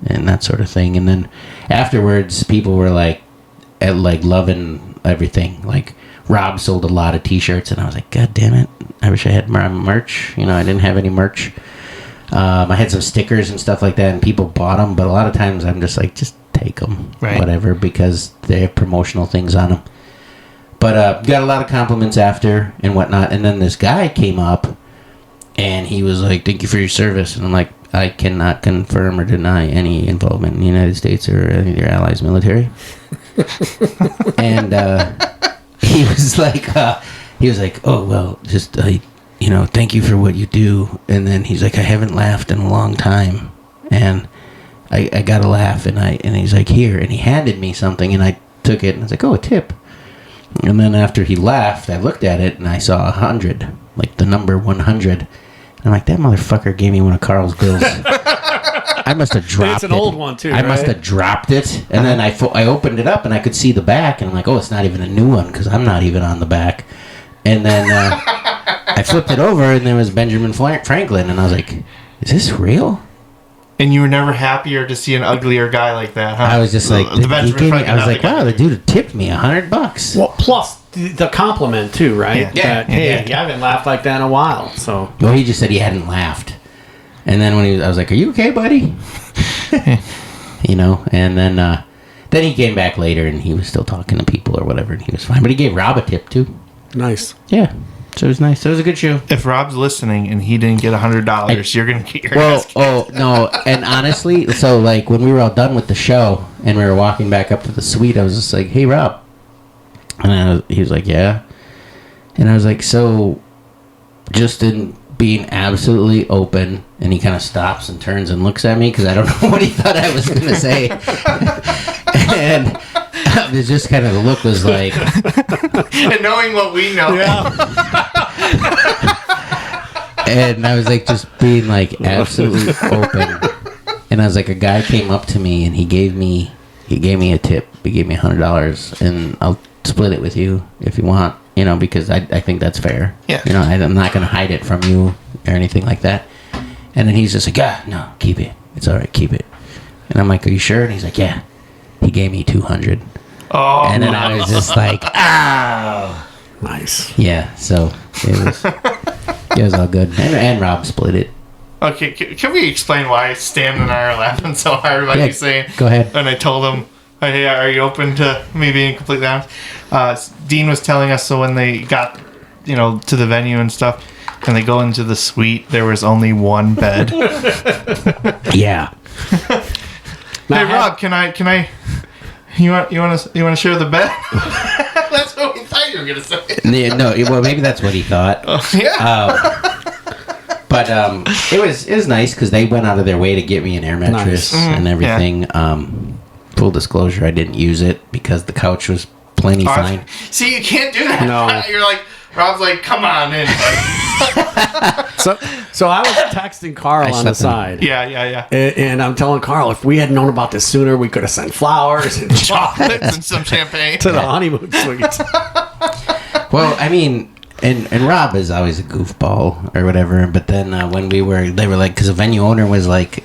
and that sort of thing. And then afterwards, people were like loving everything. Like, Rob sold a lot of t-shirts, and I was like, God damn it, I wish I had merch. I didn't have any merch. I had some stickers and stuff like that, and people bought them, but a lot of times I'm just like, just take them, whatever, because they have promotional things on them. But got a lot of compliments after and whatnot, and then this guy came up, and he was like, thank you for your service. And I'm like, I cannot confirm or deny any involvement in the United States or any of your allies' military. And he was like, oh, well, just, thank you for what you do. And then he's like, I haven't laughed in a long time, and I got to laugh. And he's like, here. And he handed me something, and I took it, and I was like, oh, a tip. And then after he laughed, I looked at it, and I saw 100, like the number 100. And I'm like, that motherfucker gave me one of Carl's bills. I must have dropped it. It's an old one, too, I must have dropped it. And then I opened it up, and I could see the back. And I'm like, oh, it's not even a new one, because I'm not even on the back. And then I flipped it over, and there was Benjamin Franklin. And I was like, is this real? And you were never happier to see an uglier guy like that, huh? I was just like, the Benjamin Franklin, I was not like, the guy. wow, the dude tipped me $100. Well, plus the compliment too, right? Yeah. That, hey, you haven't laughed like that in a while. So, Well, he just said he hadn't laughed. And then I was like, "Are you okay, buddy?" And then he came back later and he was still talking to people or whatever, and he was fine. But he gave Rob a tip too. nice. Yeah, so it was nice. So it was a good show. If Rob's listening and he didn't get $100, you're gonna get your Well, ass kicked. no, and honestly, so like when we were all done with the show and we were walking back up to the suite, I was just like, "Hey, Rob," and he was like, "Yeah," and I was like, "So, just in being absolutely open," and he kind of stops and turns and looks at me because I don't know what he thought I was going to say, and it was just kind of the look was like, And knowing what we know, and I was like just being like absolutely open, and I was like, a guy came up to me and he gave me a tip. He gave me $100, and I'll split it with you if you want. Because I think that's fair. Yeah. I'm not going to hide it from you or anything like that. And then he's just like, no, keep it. It's all right, keep it. And I'm like, are you sure? And he's like, yeah. He gave me $200. Oh, And then I was just like, oh. Nice. Yeah, so it was all good. And Rob split it. okay. Can we explain why Stan and I are laughing so hard? Like Yeah, you saying, go ahead. And I told him, "Hey, are you open to me being completely honest?" Dean was telling us, so when they got, to the venue and stuff, and they go into the suite, there was only one bed. Yeah. Hey, Rob, can I? You want to share the bed? That's what we thought you were gonna say. Yeah, no, well, maybe that's what he thought. Yeah. But it was nice because they went out of their way to get me an air mattress Nice. and everything. Full disclosure, I didn't use it because the couch was plenty fine. See, you can't do that. No. You're like, Rob's like, come on in. So I was texting Carl on the side. Yeah. And I'm telling Carl, if we had known about this sooner, we could have sent flowers and chocolates Chocolates and some champagne. to the honeymoon suite. Well, I mean, and Rob is always a goofball or whatever. But then when they were like, because the venue owner was like,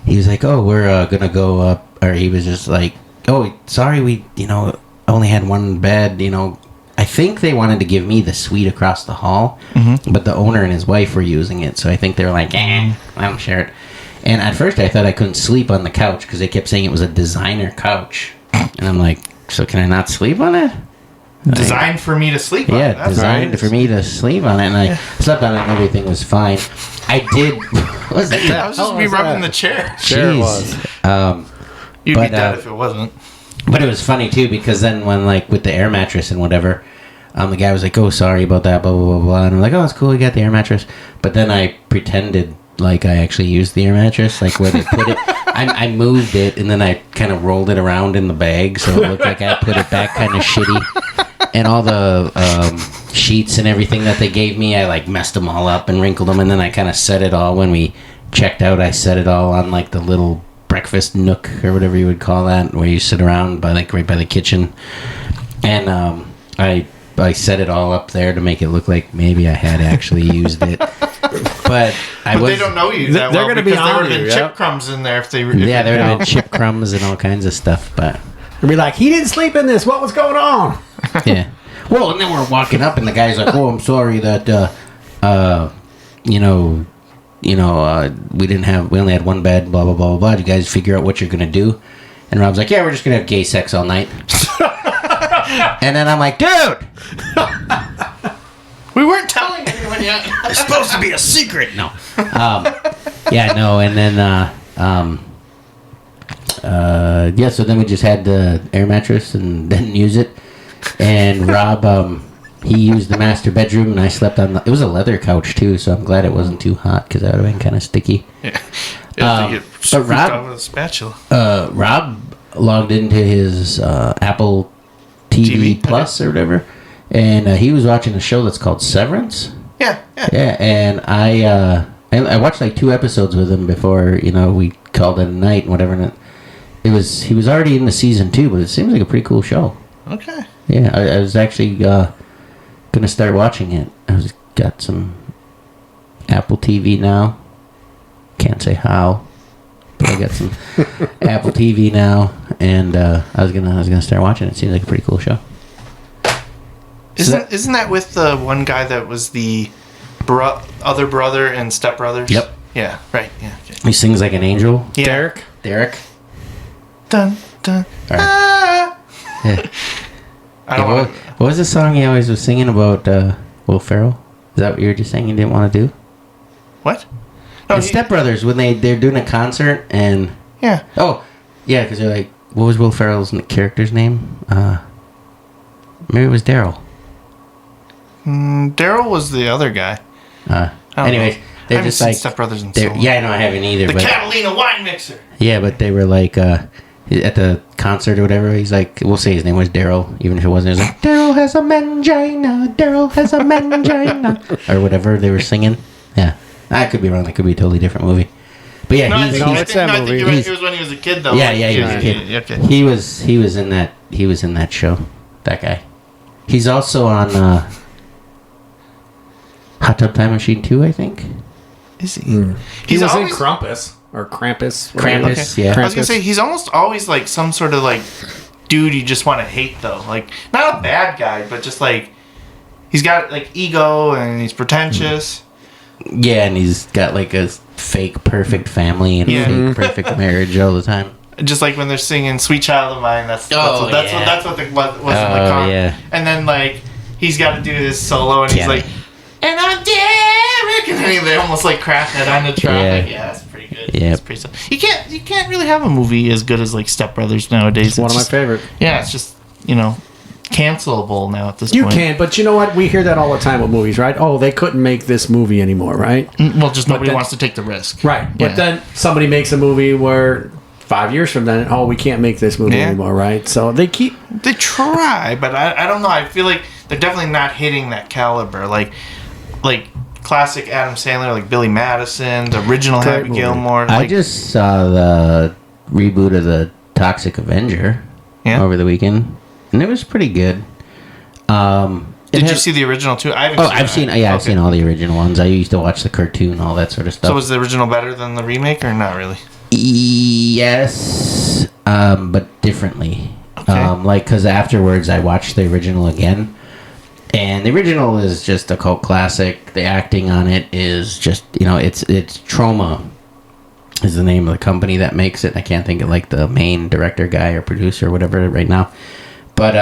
he was like, oh, we're gonna go up, or he was just like, oh, sorry, we only had one bed. I think they wanted to give me the suite across the hall, but the owner and his wife were using it, so I think they were like, I don't share it. And at first I thought I couldn't sleep on the couch because they kept saying it was a designer couch, and I'm like, so can I not sleep on it? Designed for me to sleep on. Yeah, That's designed right. for me to sleep on it, and I slept on it, and everything was fine. I did. What was that? That was just me rubbing the chair. Sure it Jeez. You'd But, be dead if it wasn't. But it was funny too because then when like with the air mattress and whatever, the guy was like, "Oh, sorry about that," blah blah blah blah, and I'm like, "Oh, it's cool, you got the air mattress." But then I pretended like I actually used the air mattress, like where they put it. I moved it and then I kind of rolled it around in the bag so it looked like I put it back kind of shitty. And all the sheets and everything that they gave me, I like messed them all up and wrinkled them, and then I kind of set it all when we checked out. I set it all on like the little breakfast nook or whatever you would call that, where you sit around by like right by the kitchen, and I set it all up there to make it look like maybe I had actually used it. But they don't know you that They're well gonna be because there on would have you, been yeah. chip crumbs in there if they were. yeah, there would have been chip crumbs and all kinds of stuff. But And be like, he didn't sleep in this. What was going on? yeah, well, and then we're walking up, and the guy's like, "Oh, I'm sorry that we only had one bed, blah blah blah blah. Did you guys figure out what you're gonna do?" And Rob's like, "Yeah, we're just gonna have gay sex all night." And then I'm like, "Dude, We weren't telling anyone yet. it's supposed to be a secret." No. Yeah, no, and then so then we just had the air mattress and didn't use it. And Rob, he used the master bedroom, and I slept on it was a leather couch too, so I'm glad it wasn't too hot because that would have been kind of sticky. But Rob- with a spatula. Rob logged into his Apple TV Plus or whatever, and he was watching a show that's called Severance. Yeah. Yeah, and I watched like 2 episodes with him before we called it a night and whatever. And he was already in the season 2, but it seems like a pretty cool show. Okay. Yeah, I was actually gonna start watching it. Got some Apple TV now. Can't say how. but I got some Apple TV now, and I was gonna start watching it. It seems like a pretty cool show. Isn't that with the one guy that was the other brother and Step Brothers? Yep. Yeah. Right. Yeah. Okay. He sings like an angel. Yeah. Derek. Dun dun. Right. Ah! Yeah. I don't want. What was the song he always was singing about Will Ferrell? Is that what you were just saying you didn't want to do? What? No, The Step Brothers, when they're doing a concert and... Yeah. Oh, yeah, because they're like... What was Will Ferrell's character's name? Maybe it was Daryl. Daryl was the other guy. Anyways, they're I just haven't like... seen Step Brothers in so long. Yeah, I know, I haven't either. The but, Catalina wine mixer. Yeah, but they were like... at the concert or whatever, he's like... We'll say his name was Daryl, even if it wasn't. He was like, Daryl has a mangina, Daryl has a mangina. Or whatever they were singing. Yeah. I could be wrong. That could be a totally different movie. But yeah, No, I think, it's that I think movie. it was when he was a kid, though. Yeah, he was a kid. Okay. He was in that show. That guy. He's also on Hot Tub Time Machine 2, I think. Is he? He He's was always, in Krampus. Or Krampus. Krampus, okay. yeah. I was gonna say he's almost always like some sort of like dude you just want to hate though. Like not a bad guy, but just like he's got like ego and he's pretentious. Yeah, and he's got like a fake perfect family and Yeah. a fake perfect marriage all the time. Just like when they're singing "Sweet Child of Mine," that's yeah. what the was in the car. Yeah. And then like he's got to do his solo, and he's Yeah. like, "And I'm Derek," and then they almost like crash that on the track. Yeah. Yeah, that's pretty good. Yeah. That's pretty stuff. You can't really have a movie as good as like Step Brothers nowadays. It's one of my favorite. Yeah, it's just cancelable now at this You point. can, but you know what? We hear that all the time with movies, right? Oh, they couldn't make this movie anymore, right? Well, just nobody then- wants to take the risk. Right. Yeah. But then somebody makes a movie where 5 years from then, oh, we can't make this movie Yeah. anymore, right? So they keep... They try, but I don't know. I feel like they're definitely not hitting that caliber. Like classic Adam Sandler, like Billy Madison, the original Great Happy movie. Gilmore. I Like, just saw the reboot of the Toxic Avenger over the weekend, and it was pretty good. Did you see the original too? I haven't I've seen. Yeah, I've seen all the original ones. I used to watch the cartoon, all that sort of stuff. So was the original better than the remake, or not really? Yes, but differently. Okay. Because afterwards I watched the original again, and the original is just a cult classic. The acting on it is just, it's Trauma is the name of the company that makes it. I can't think of like the main director guy or producer or whatever right now, but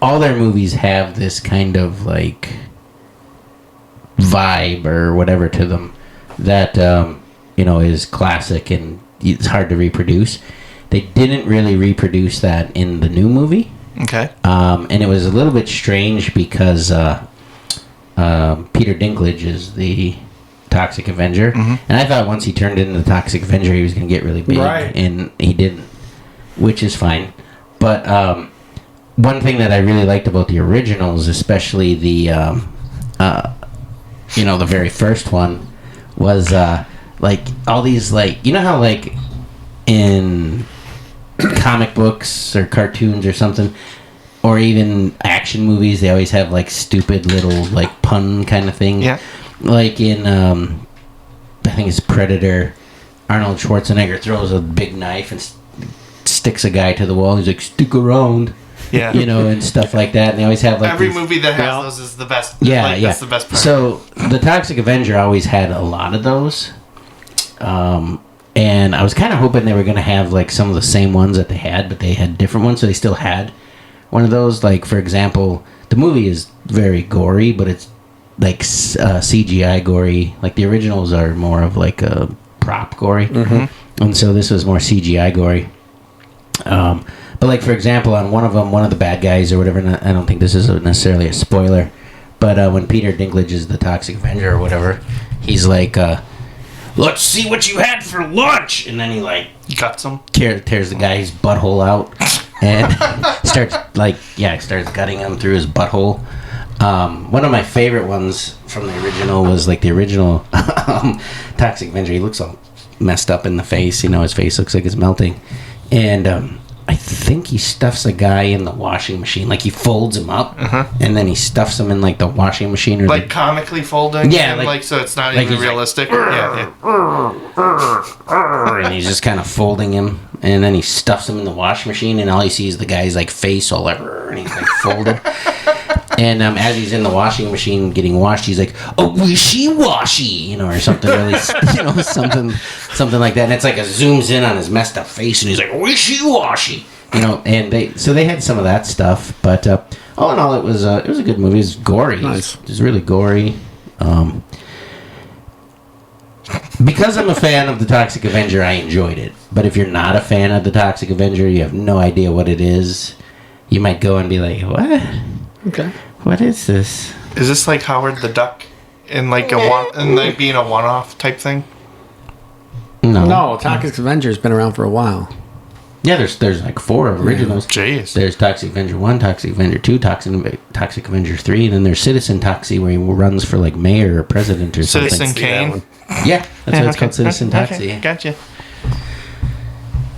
all their movies have this kind of like vibe or whatever to them that is classic and it's hard to reproduce. They didn't really reproduce that in the new movie. Okay. And it was a little bit strange because Peter Dinklage is the Toxic Avenger. And I thought once he turned into the Toxic Avenger, he was going to get really big. Right. And he didn't, which is fine. But one thing that I really liked about the originals, especially the very first one, was like all these, like, you know how like in comic books or cartoons or something, or even action movies, they always have like stupid little like pun kind of thing. Yeah. Like in I think it's Predator, Arnold Schwarzenegger throws a big knife and sticks a guy to the wall. He's like, "Stick around." Yeah. And stuff like that. And they always have like Every these- movie that has those is the best. Yeah, like, yeah. That's the best part. So the Toxic Avenger always had a lot of those, and I was kind of hoping they were going to have like some of the same ones that they had, but they had different ones. So they still had one of those. Like, for example, the movie is very gory, but it's like CGI gory. Like the originals are more of like a prop gory, and so this was more CGI gory. But like, for example, on one of them, one of the bad guys or whatever, and I don't think this is necessarily a spoiler, but when Peter Dinklage is the Toxic Avenger or whatever, he's like, "Let's see what you had for lunch," and then he like Cuts him. tears the guy's butthole out and starts gutting him through his butthole. One of my favorite ones from the original was like the original Toxic Avenger. He looks all messed up in the face. His face looks like it's melting. And I think he stuffs a guy in the washing machine. Like he folds him up, and then he stuffs him in like the washing machine, or like comically folding. Yeah, him, like so it's not even realistic. Like, and he's just kind of folding him, and then he stuffs him in the washing machine, and all you see is the guy's like face all like, and he's like folded. And as he's in the washing machine getting washed, he's like, "Oh, wishy-washy," or something really, something like that. And it's like it zooms in on his messed up face, and he's like, "Wishy-washy," And they had some of that stuff, but all in all, it was a good movie. It was gory. Nice. It was really gory. Because I'm a fan of the Toxic Avenger, I enjoyed it. But if you're not a fan of the Toxic Avenger, you have no idea what it is. You might go and be like, "What? Okay. What is this?" Is this like Howard the Duck in like being a one-off type thing? No, Toxic Avenger has been around for a while. Yeah, there's like 4 originals. Jeez. There's Toxic Avenger 1, Toxic Avenger 2, Toxic Avenger 3, and then there's Citizen Toxie, where he runs for like mayor or president or something. Citizen Kane. Yeah, that's what it's called, Citizen Toxie. Okay, gotcha.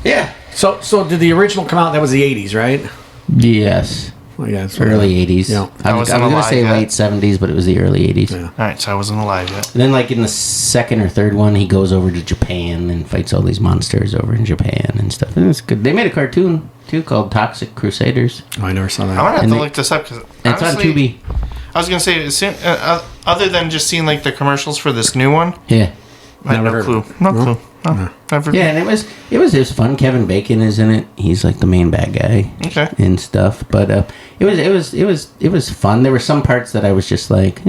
Yeah. So did the original come out? That was the 80s, right? Yes. Well, yeah, it's Early 80s. Yeah. I was going to say late 70s, but it was the early 80s. Yeah. All right, so I wasn't alive yet. And then, like, in the second or third one, he goes over to Japan and fights all these monsters over in Japan and stuff. And it's good. They made a cartoon, too, called Toxic Crusaders. Oh, I never saw that. I'm gonna have to look this up because It's on Tubi. I was gonna say, other than just seeing like the commercials for this new one, Yeah. I had no clue. No clue. No, never. Yeah, and it was fun. Kevin Bacon is in it. He's like the main bad guy. Okay. And stuff. But it was fun. There were some parts that I was just like,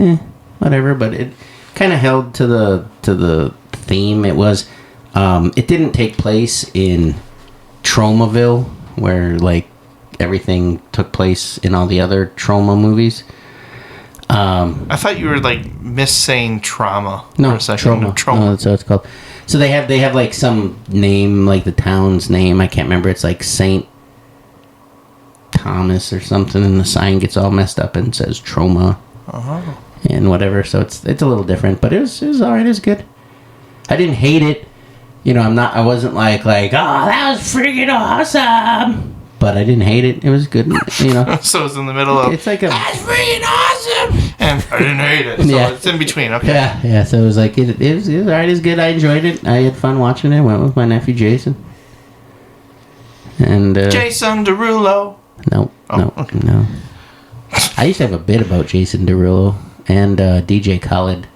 whatever. But it kind of held to the theme. It was. It didn't take place in Tromaville, where like everything took place in all the other Troma movies. I thought you were like missaying trauma. No, for a second. Trauma. No, that's what it's called. So they have like some name, like the town's name. I can't remember. It's like Saint Thomas or something, and the sign gets all messed up and says Troma and whatever. So it's a little different, but it was all right. It was good. I didn't hate it. I wasn't like oh, that was freaking awesome. But I didn't hate it. It was good. So it's in the middle of. It's like that's freaking awesome. And I didn't hate it. So Yeah. it's in between. Okay. Yeah. So it was like it was all right. It was good. I enjoyed it. I had fun watching it. Went with my nephew Jason. And Jason Derulo. No. I used to have a bit about Jason Derulo and DJ Khaled.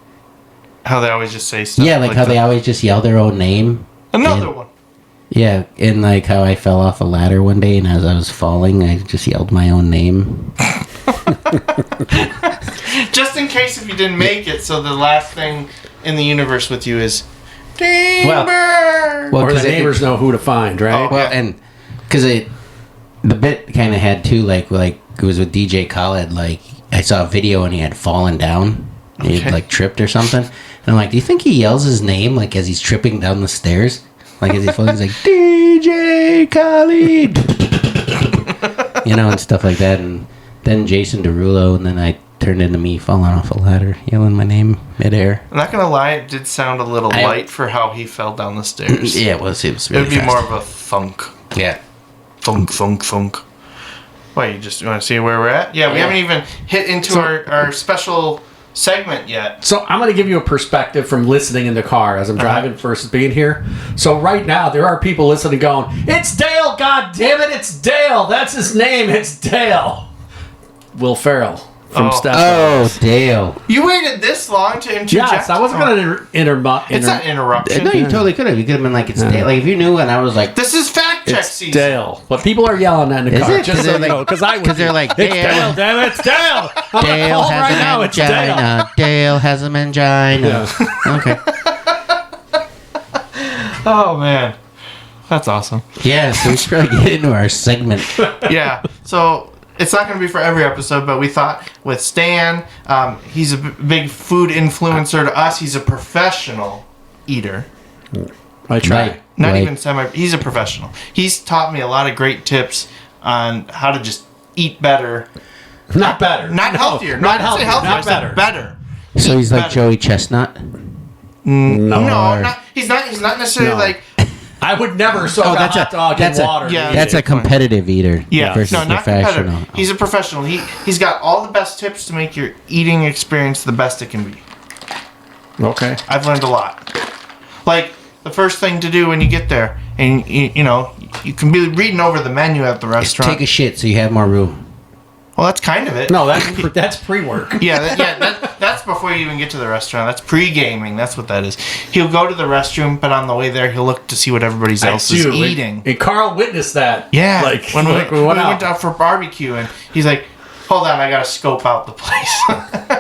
How they always just say stuff. Yeah, like how they always just yell their own name. Another one. Yeah, and like how I fell off a ladder one day, and as I was falling, I just yelled my own name. Just in case if you didn't make it, so the last thing in the universe with you is Deanberg. Well, or the 'cause neighbors know who to find, right? Oh. Well, and because the bit kind of had too, like it was with DJ Khaled. Like I saw a video and he had fallen down, he had like tripped or something, and I'm like, do you think he yells his name like as he's tripping down the stairs? Like as he's falling, he's like DJ Khaled, and stuff like that. And then Jason Derulo, and then I turned into me falling off a ladder, yelling my name midair. I'm not gonna lie, it did sound a little light for how he fell down the stairs. Yeah, it was really It would be fast. more of a thunk. Yeah. Thunk, thunk, thunk. Wait, you want to see where we're at? Yeah, we haven't even hit into our special segment yet. So I'm going to give you a perspective from listening in the car as I'm driving versus being here. So right now, there are people listening going, "It's Dale, God damn it, it's Dale. That's his name, it's Dale." Will Ferrell from Step Brothers. Oh, Dale. You waited this long to interject? Yes, I wasn't going to interrupt. It's not interruption. No, you totally could have. You could have been like, it's Dale. Like, if you knew and I was like, This is fact check It's season. Dale. But people are yelling that in the Is car. it? Just 'Cause so they're you know. like- Because I because they're like, it's Dale, Dale. damn it, it's Dale. I'm Dale call has right a now, it's Dale. mangina. Dale has a mangina. Okay. Oh, man. That's awesome. Yeah, so we should probably get into our segment. Yeah, so it's not going to be for every episode, but we thought with Stan, he's a big food influencer to us. He's a professional eater. I try. Right. Not Right. even semi. He's a professional. He's taught me a lot of great tips on how to just eat better. Not better. Not No, healthier. Not I didn't say healthier. I Not said better. better. So he's like Better. Joey Chestnut. No. No, he's not necessarily No. like I would never soak a hot dog in water. That's a competitive eater versus no, not professional. competitive. He's a professional. He's got all the best tips to make your eating experience the best it can be. Okay. I've learned a lot. Like, the first thing to do when you get there, and you know, you can be reading over the menu at the restaurant. Take a shit so you have more room. Well, that's kind of it. No, that's pre-work. That's before you even get to the restaurant. That's pre-gaming. That's what that is. He'll go to the restroom, but on the way there, he'll look to see what everybody else is eating. And Carl witnessed that. Yeah. Like, when we went out. out for barbecue, and he's like, hold on, I got to scope out the place.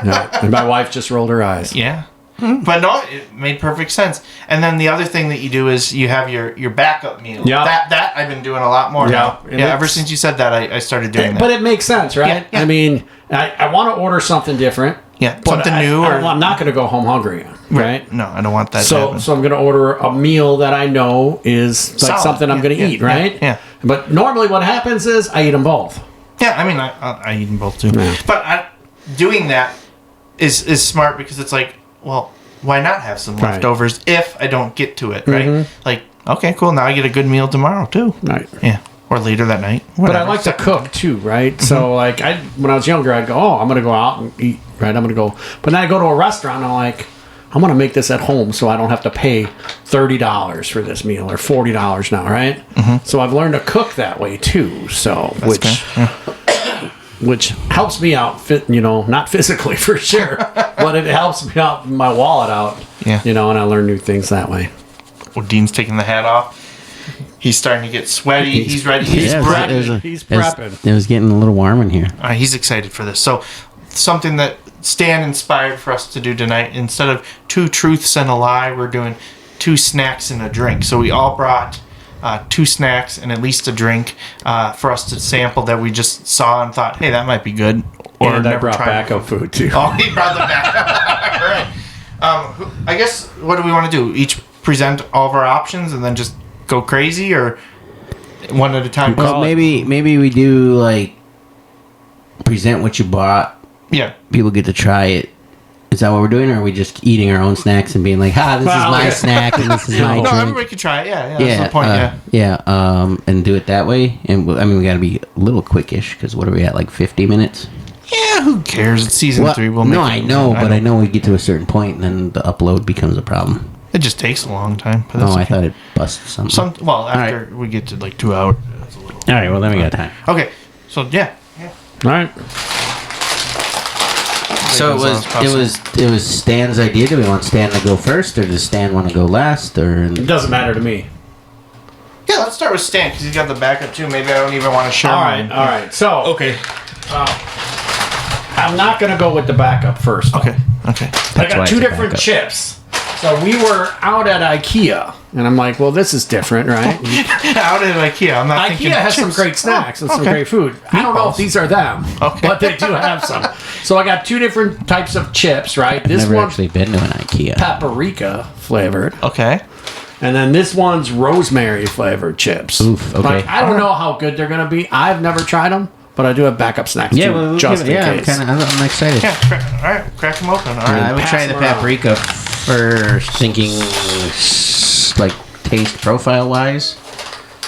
No, and my wife just rolled her eyes. Yeah. But no, it made perfect sense. And then the other thing that you do is you have your backup meal. Yeah. That I've been doing a lot more now. Yeah, ever since you said that, I started doing that. But it makes sense, right? Yeah. I mean, I want to order something different. Yeah, but something new. I'm not going to go home hungry, right? No, I don't want that to So happen. I'm going to order a meal that I know is like Solid. something I'm going to eat, right? Yeah. But normally what happens is I eat them both. Yeah, I mean, I eat them both too. Yeah. But doing that is smart because it's like, well, why not have some Right. leftovers if I don't get to it, right? Like, okay, cool, now I get a good meal tomorrow too. Right. Yeah, or later that night. But I Whatever. like to cook too, right? So like when I was younger, I'd go, oh, I'm going to go out and eat, right? I'm going to go. But then I go to a restaurant and I'm like, I'm going to make this at home so I don't have to pay $30 for this meal or $40 now, right? So I've learned to cook that way too. So which helps me out, not physically for sure, but it helps me out, my wallet out, and I learn new things that way. Well, Dean's taking the hat off. He's starting to get sweaty. He's ready. He's prepping. He's prepping. It was getting a little warm in here. He's excited for this. So, something that Stan inspired for us to do tonight, instead of 2 truths and a lie, we're doing 2 snacks and a drink. So we all brought 2 snacks and at least a drink for us to sample that we just saw and thought, hey, that might be good. Or I never brought tried backup food too. Oh, he brought the backup. All right. I guess, what do we want to do? Each present all of our options and then just go crazy, or one at a time? Well, maybe we do like present what you bought. Yeah. People get to try it. Is that what we're doing, or are we just eating our own snacks and being like, this is my snack and this is my drink? No, everybody can try it. Yeah. That's the point. And do it that way. And I mean, we got to be a little quickish because what are we at, like 50 minutes? Yeah, who cares? It's season 3. We'll make I know we get to a certain point and then the upload becomes a problem. It just takes a long time. But I thought it busted something. After we get to like 2 hours. All right, well, then we got time. Okay, so yeah. All right. So it was Stan's idea. Do we want Stan to go first, or does Stan want to go last? Or It doesn't matter to me. Yeah, let's start with Stan because he's got the backup too. Maybe I don't even want to share mine. All right. So Okay. I'm not going to go with the backup first. Though. Okay. I got 2 different chips. So we were out at IKEA, and I'm like, well, this is different, right? Out at IKEA. I'm not thinking IKEA has some chips. great snacks and some okay. great food. I don't know if these are them, but they do have some. So I got 2 different types of chips, right? This never one's actually been to an IKEA. paprika flavored. Okay. And then this one's rosemary flavored chips. Oof, okay. Like, I don't know how good they're going to be. I've never tried them, but I do have backup snacks too, we'll just in case. I'm excited. Yeah. All right. Crack them open. All right. I would pass try the them around. paprika first, thinking like taste profile wise.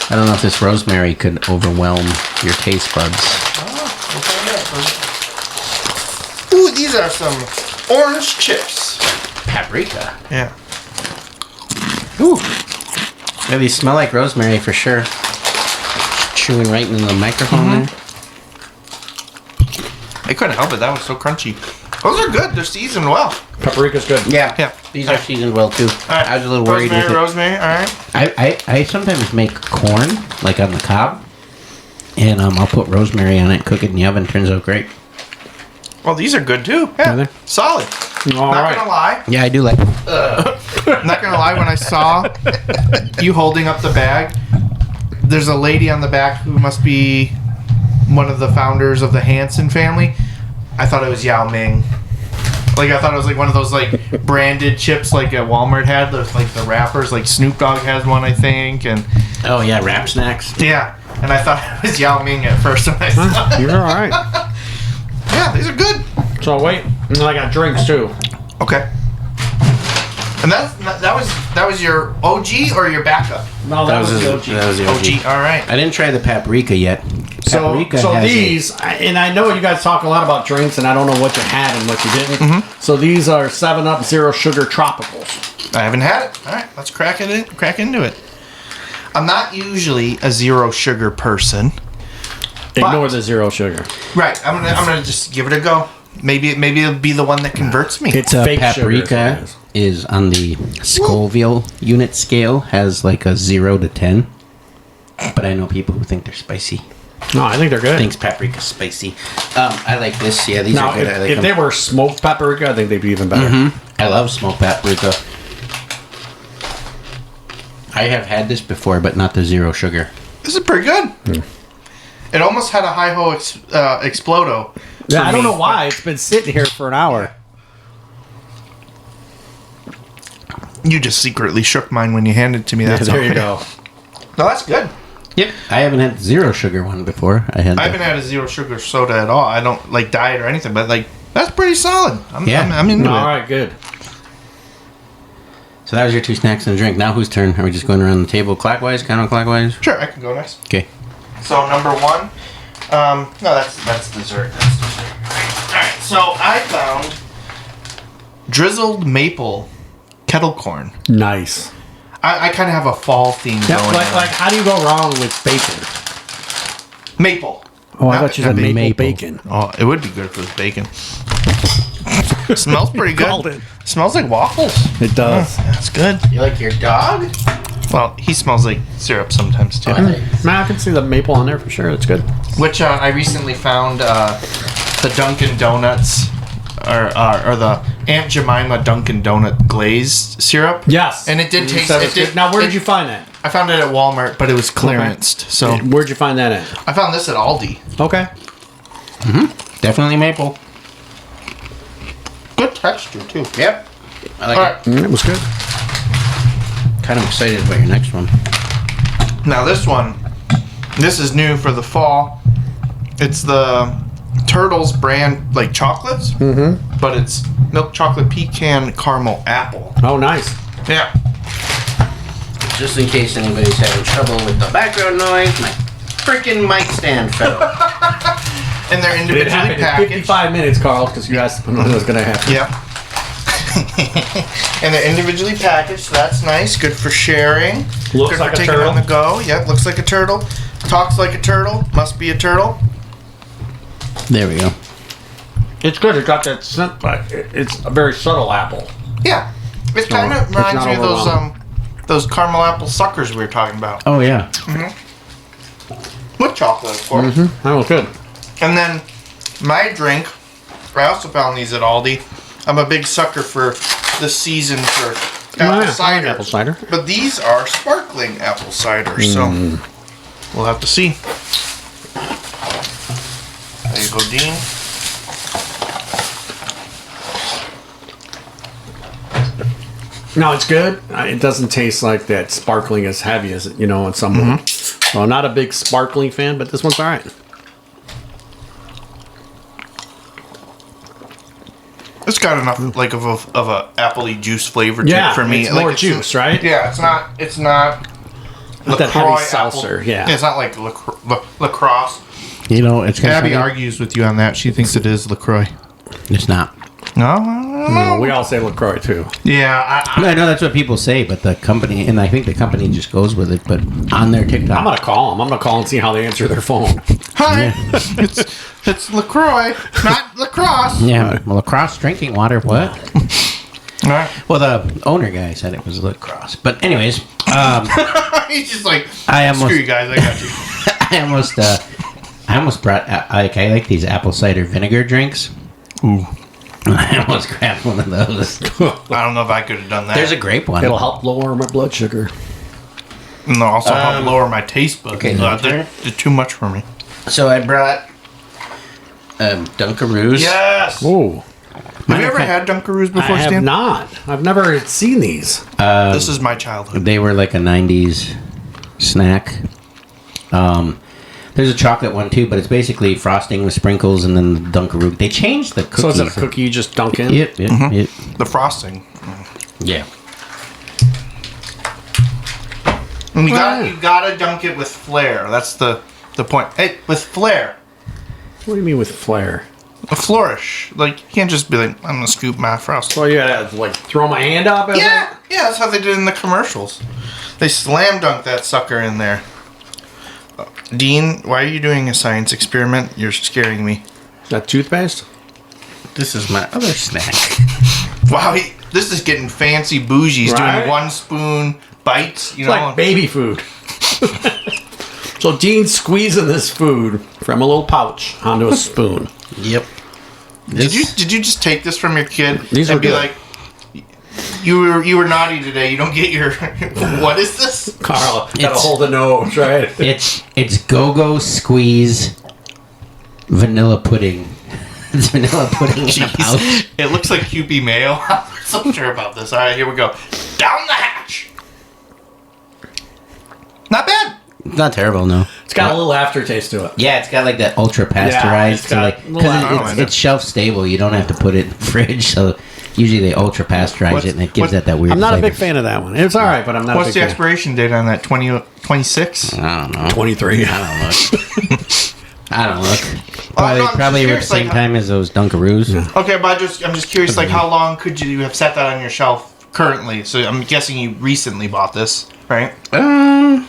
I don't know if this rosemary could overwhelm your taste buds. Ooh, these are some orange chips. Paprika. Yeah. Ooh. Yeah, these smell like rosemary for sure. Chewing right into the microphone there. I couldn't help it. That was so crunchy. Those are good. They're seasoned well. Paprika's good. Yeah. These are seasoned well too. All right. I was a little worried with it. Rosemary. All right. I sometimes make corn, like on the cob, and I'll put rosemary on it, cook it in the oven. Turns out great. Well, these are good too. Yeah. Are they? Solid. All Not right. gonna lie. Yeah, I do like it. Not gonna lie. When I saw you holding up the bag, there's a lady on the back who must be one of the founders of the Hanson family. I thought it was Yao Ming. Like, I thought it was like one of those like branded chips like Walmart had. Those like the wrappers. Like Snoop Dogg has one, I think. And Oh yeah, wrap snacks. yeah, and I thought it was Yao Ming at first when I saw it. You're all right. Yeah, these are good. So wait, and then I got drinks too. Okay. And that that was your OG or your backup? No, that was the OG. That was the OG. All right. I didn't try the paprika yet. So Paprika has these, and I know you guys talk a lot about drinks, and I don't know what you had and what you didn't. Mm-hmm. So these are 7-Up Zero Sugar Tropicals. I haven't had it. All right, let's crack into it. I'm not usually a zero sugar person. Ignore the zero sugar. Right. I'm gonna just give it a go. Maybe it'll be the one that converts me. It's The fake paprika sugar. is on the Scoville unit scale, has like a 0 to 10. But I know people who think they're spicy. No, I think they're good. Thinks paprika's spicy. I like this. Yeah, these Now, are good. I like if them. they were smoked paprika, I think they'd be even better. I love smoked paprika. I have had this before, but not the zero sugar. This is pretty good. It almost had a hi-ho explodo. Yeah, for I don't me. know why. It's been sitting here for an hour. You just secretly shook mine when you handed it to me. That's there you okay. go. No, that's good. Yep. I haven't had the zero sugar one before. I I haven't had a zero sugar soda at all. I don't like diet or anything, but like that's pretty solid. I'm into All it. right, good. So that was your 2 snacks and a drink. Now whose turn? Are we just going around the table clockwise, counterclockwise? Sure, I can go next. Okay. So number 1, no, that's dessert. That's dessert. All right. So I found drizzled maple kettle corn. Nice. I kind of have a fall theme Yeah, going. like how do you go wrong with bacon? Maple. Oh, I Not- thought you not said maple, maple. bacon. Oh, it would be good if it was bacon. Smells pretty Called good. it. Smells like waffles. It does. That's good. You like your dog? Well, he smells like syrup sometimes too. I Man, I can see the maple on there for sure. That's good. Which I recently found the Dunkin' Donuts or the Aunt Jemima Dunkin' Donut glazed syrup. Yes. And it did You taste. said It it's good. did, Now, where it- did you find that? I found it at Walmart, but it was clearanced. So Where'd you find that at? I found this at Aldi. Okay. Definitely maple. Good texture too. Yep. I like All right. It was good. it. Kind of excited about your next one. Now this is new for the fall. It's the Turtles brand like chocolates, but it's milk chocolate pecan caramel apple. Oh, nice. Yeah. Just in case anybody's having trouble with the background noise, my freaking mic stand fell. And they're It individually happened in packaged. 55 minutes, Carl, because you asked when it was going to happen. Yeah. And they're individually packaged, so that's nice. Good for sharing. Looks Good like for a taking turtle. on the go. Yep, looks like a turtle. Talks like a turtle. Must be a turtle. There we go. It's good. It got that scent, but it's a very subtle apple. Yeah. It kind not- of reminds it's not me of overwhelming. those caramel apple suckers we were talking about. Oh, yeah. With chocolate, of course. That was good. And then my drink, I also found these at Aldi. I'm a big sucker for the season for apple yeah, cider. apple cider. But these are sparkling apple cider, so we'll have to see. There you go, Dean. No, it's good. It doesn't taste like that sparkling as heavy as it, in some. So I'm not a big sparkling fan, but this one's all right. It's got enough like of a appley juice flavor to Yeah, it for me. it's like more juice, right? Yeah, it's not Not that heavy LaCroix seltzer, apple. yeah. It's not like lacrosse. It's kind Abby of argues with you on that. She thinks it is LaCroix. It's not. No. We all say LaCroix, too. Yeah, I know that's what people say, but the company, and I think the company just goes with it, but on their TikTok. I'm going to call them. I'm going to call and see how they answer their phone. hi. It's LaCroix, not lacrosse. Yeah, well, lacrosse drinking water, what? All right. Well, the owner guy said it was lacrosse. But anyways, He's just like, I screw almost- you guys, I got you. I almost brought, I like these apple cider vinegar drinks. Ooh. I almost grabbed one of those. I don't know if I could have done that. There's a grape one. It'll help lower my blood sugar. No, also help lower my taste buds. okay, They're too much for me. So I brought Dunkaroos. Yes. Ooh. Have you ever had Dunkaroos before, I have Stan? not. I've never seen these. This is my childhood. They were like a 90s snack. There's a chocolate one too, but it's basically frosting with sprinkles and then the Dunkaroo. They changed the cookies. So is it a cookie you just dunk in? Yep. The frosting. Yeah. And you gotta dunk it with flair. That's the point. Hey, with flair. What do you mean with flair? A flourish. Like, you can't just be like, I'm gonna scoop my frost. So you gotta like throw my hand up? Yeah, that's how they did in the commercials. They slam dunked that sucker in there. Dean, why are you doing a science experiment? You're scaring me. Is that toothpaste? This is my other snack. Wow, this is getting fancy bougie. He's doing 1 spoon bites. You It's know, like baby food. So Dean's squeezing this food from a little pouch onto a spoon. Yep. Did you just take this from your kid These and are be good. like, you were naughty today. You don't get your. What is this? Carl, gotta hold the nose, right? It's Go-Go Squeeze vanilla pudding. It's vanilla pudding in a pouch. It looks like QP mayo. I'm so sure about this. All right, here we go. Down the hatch. Not bad. Not terrible, no. It's got a little aftertaste to it. Yeah, it's got like that ultra pasteurized. it's got a little Because it's shelf stable. You don't have to put it in the fridge. So usually they ultra pasteurize it, and it gives that weird. I'm not flavor. a big fan of that one. It's all right, but I'm not. What's a the big expiration date on that? 26? I don't know. 23. I don't look. no, I'm just Probably at the curious, same like, time as those Dunkaroos. Okay, but I'm just curious, like, how long could you have set that on your shelf currently? So I'm guessing you recently bought this, right?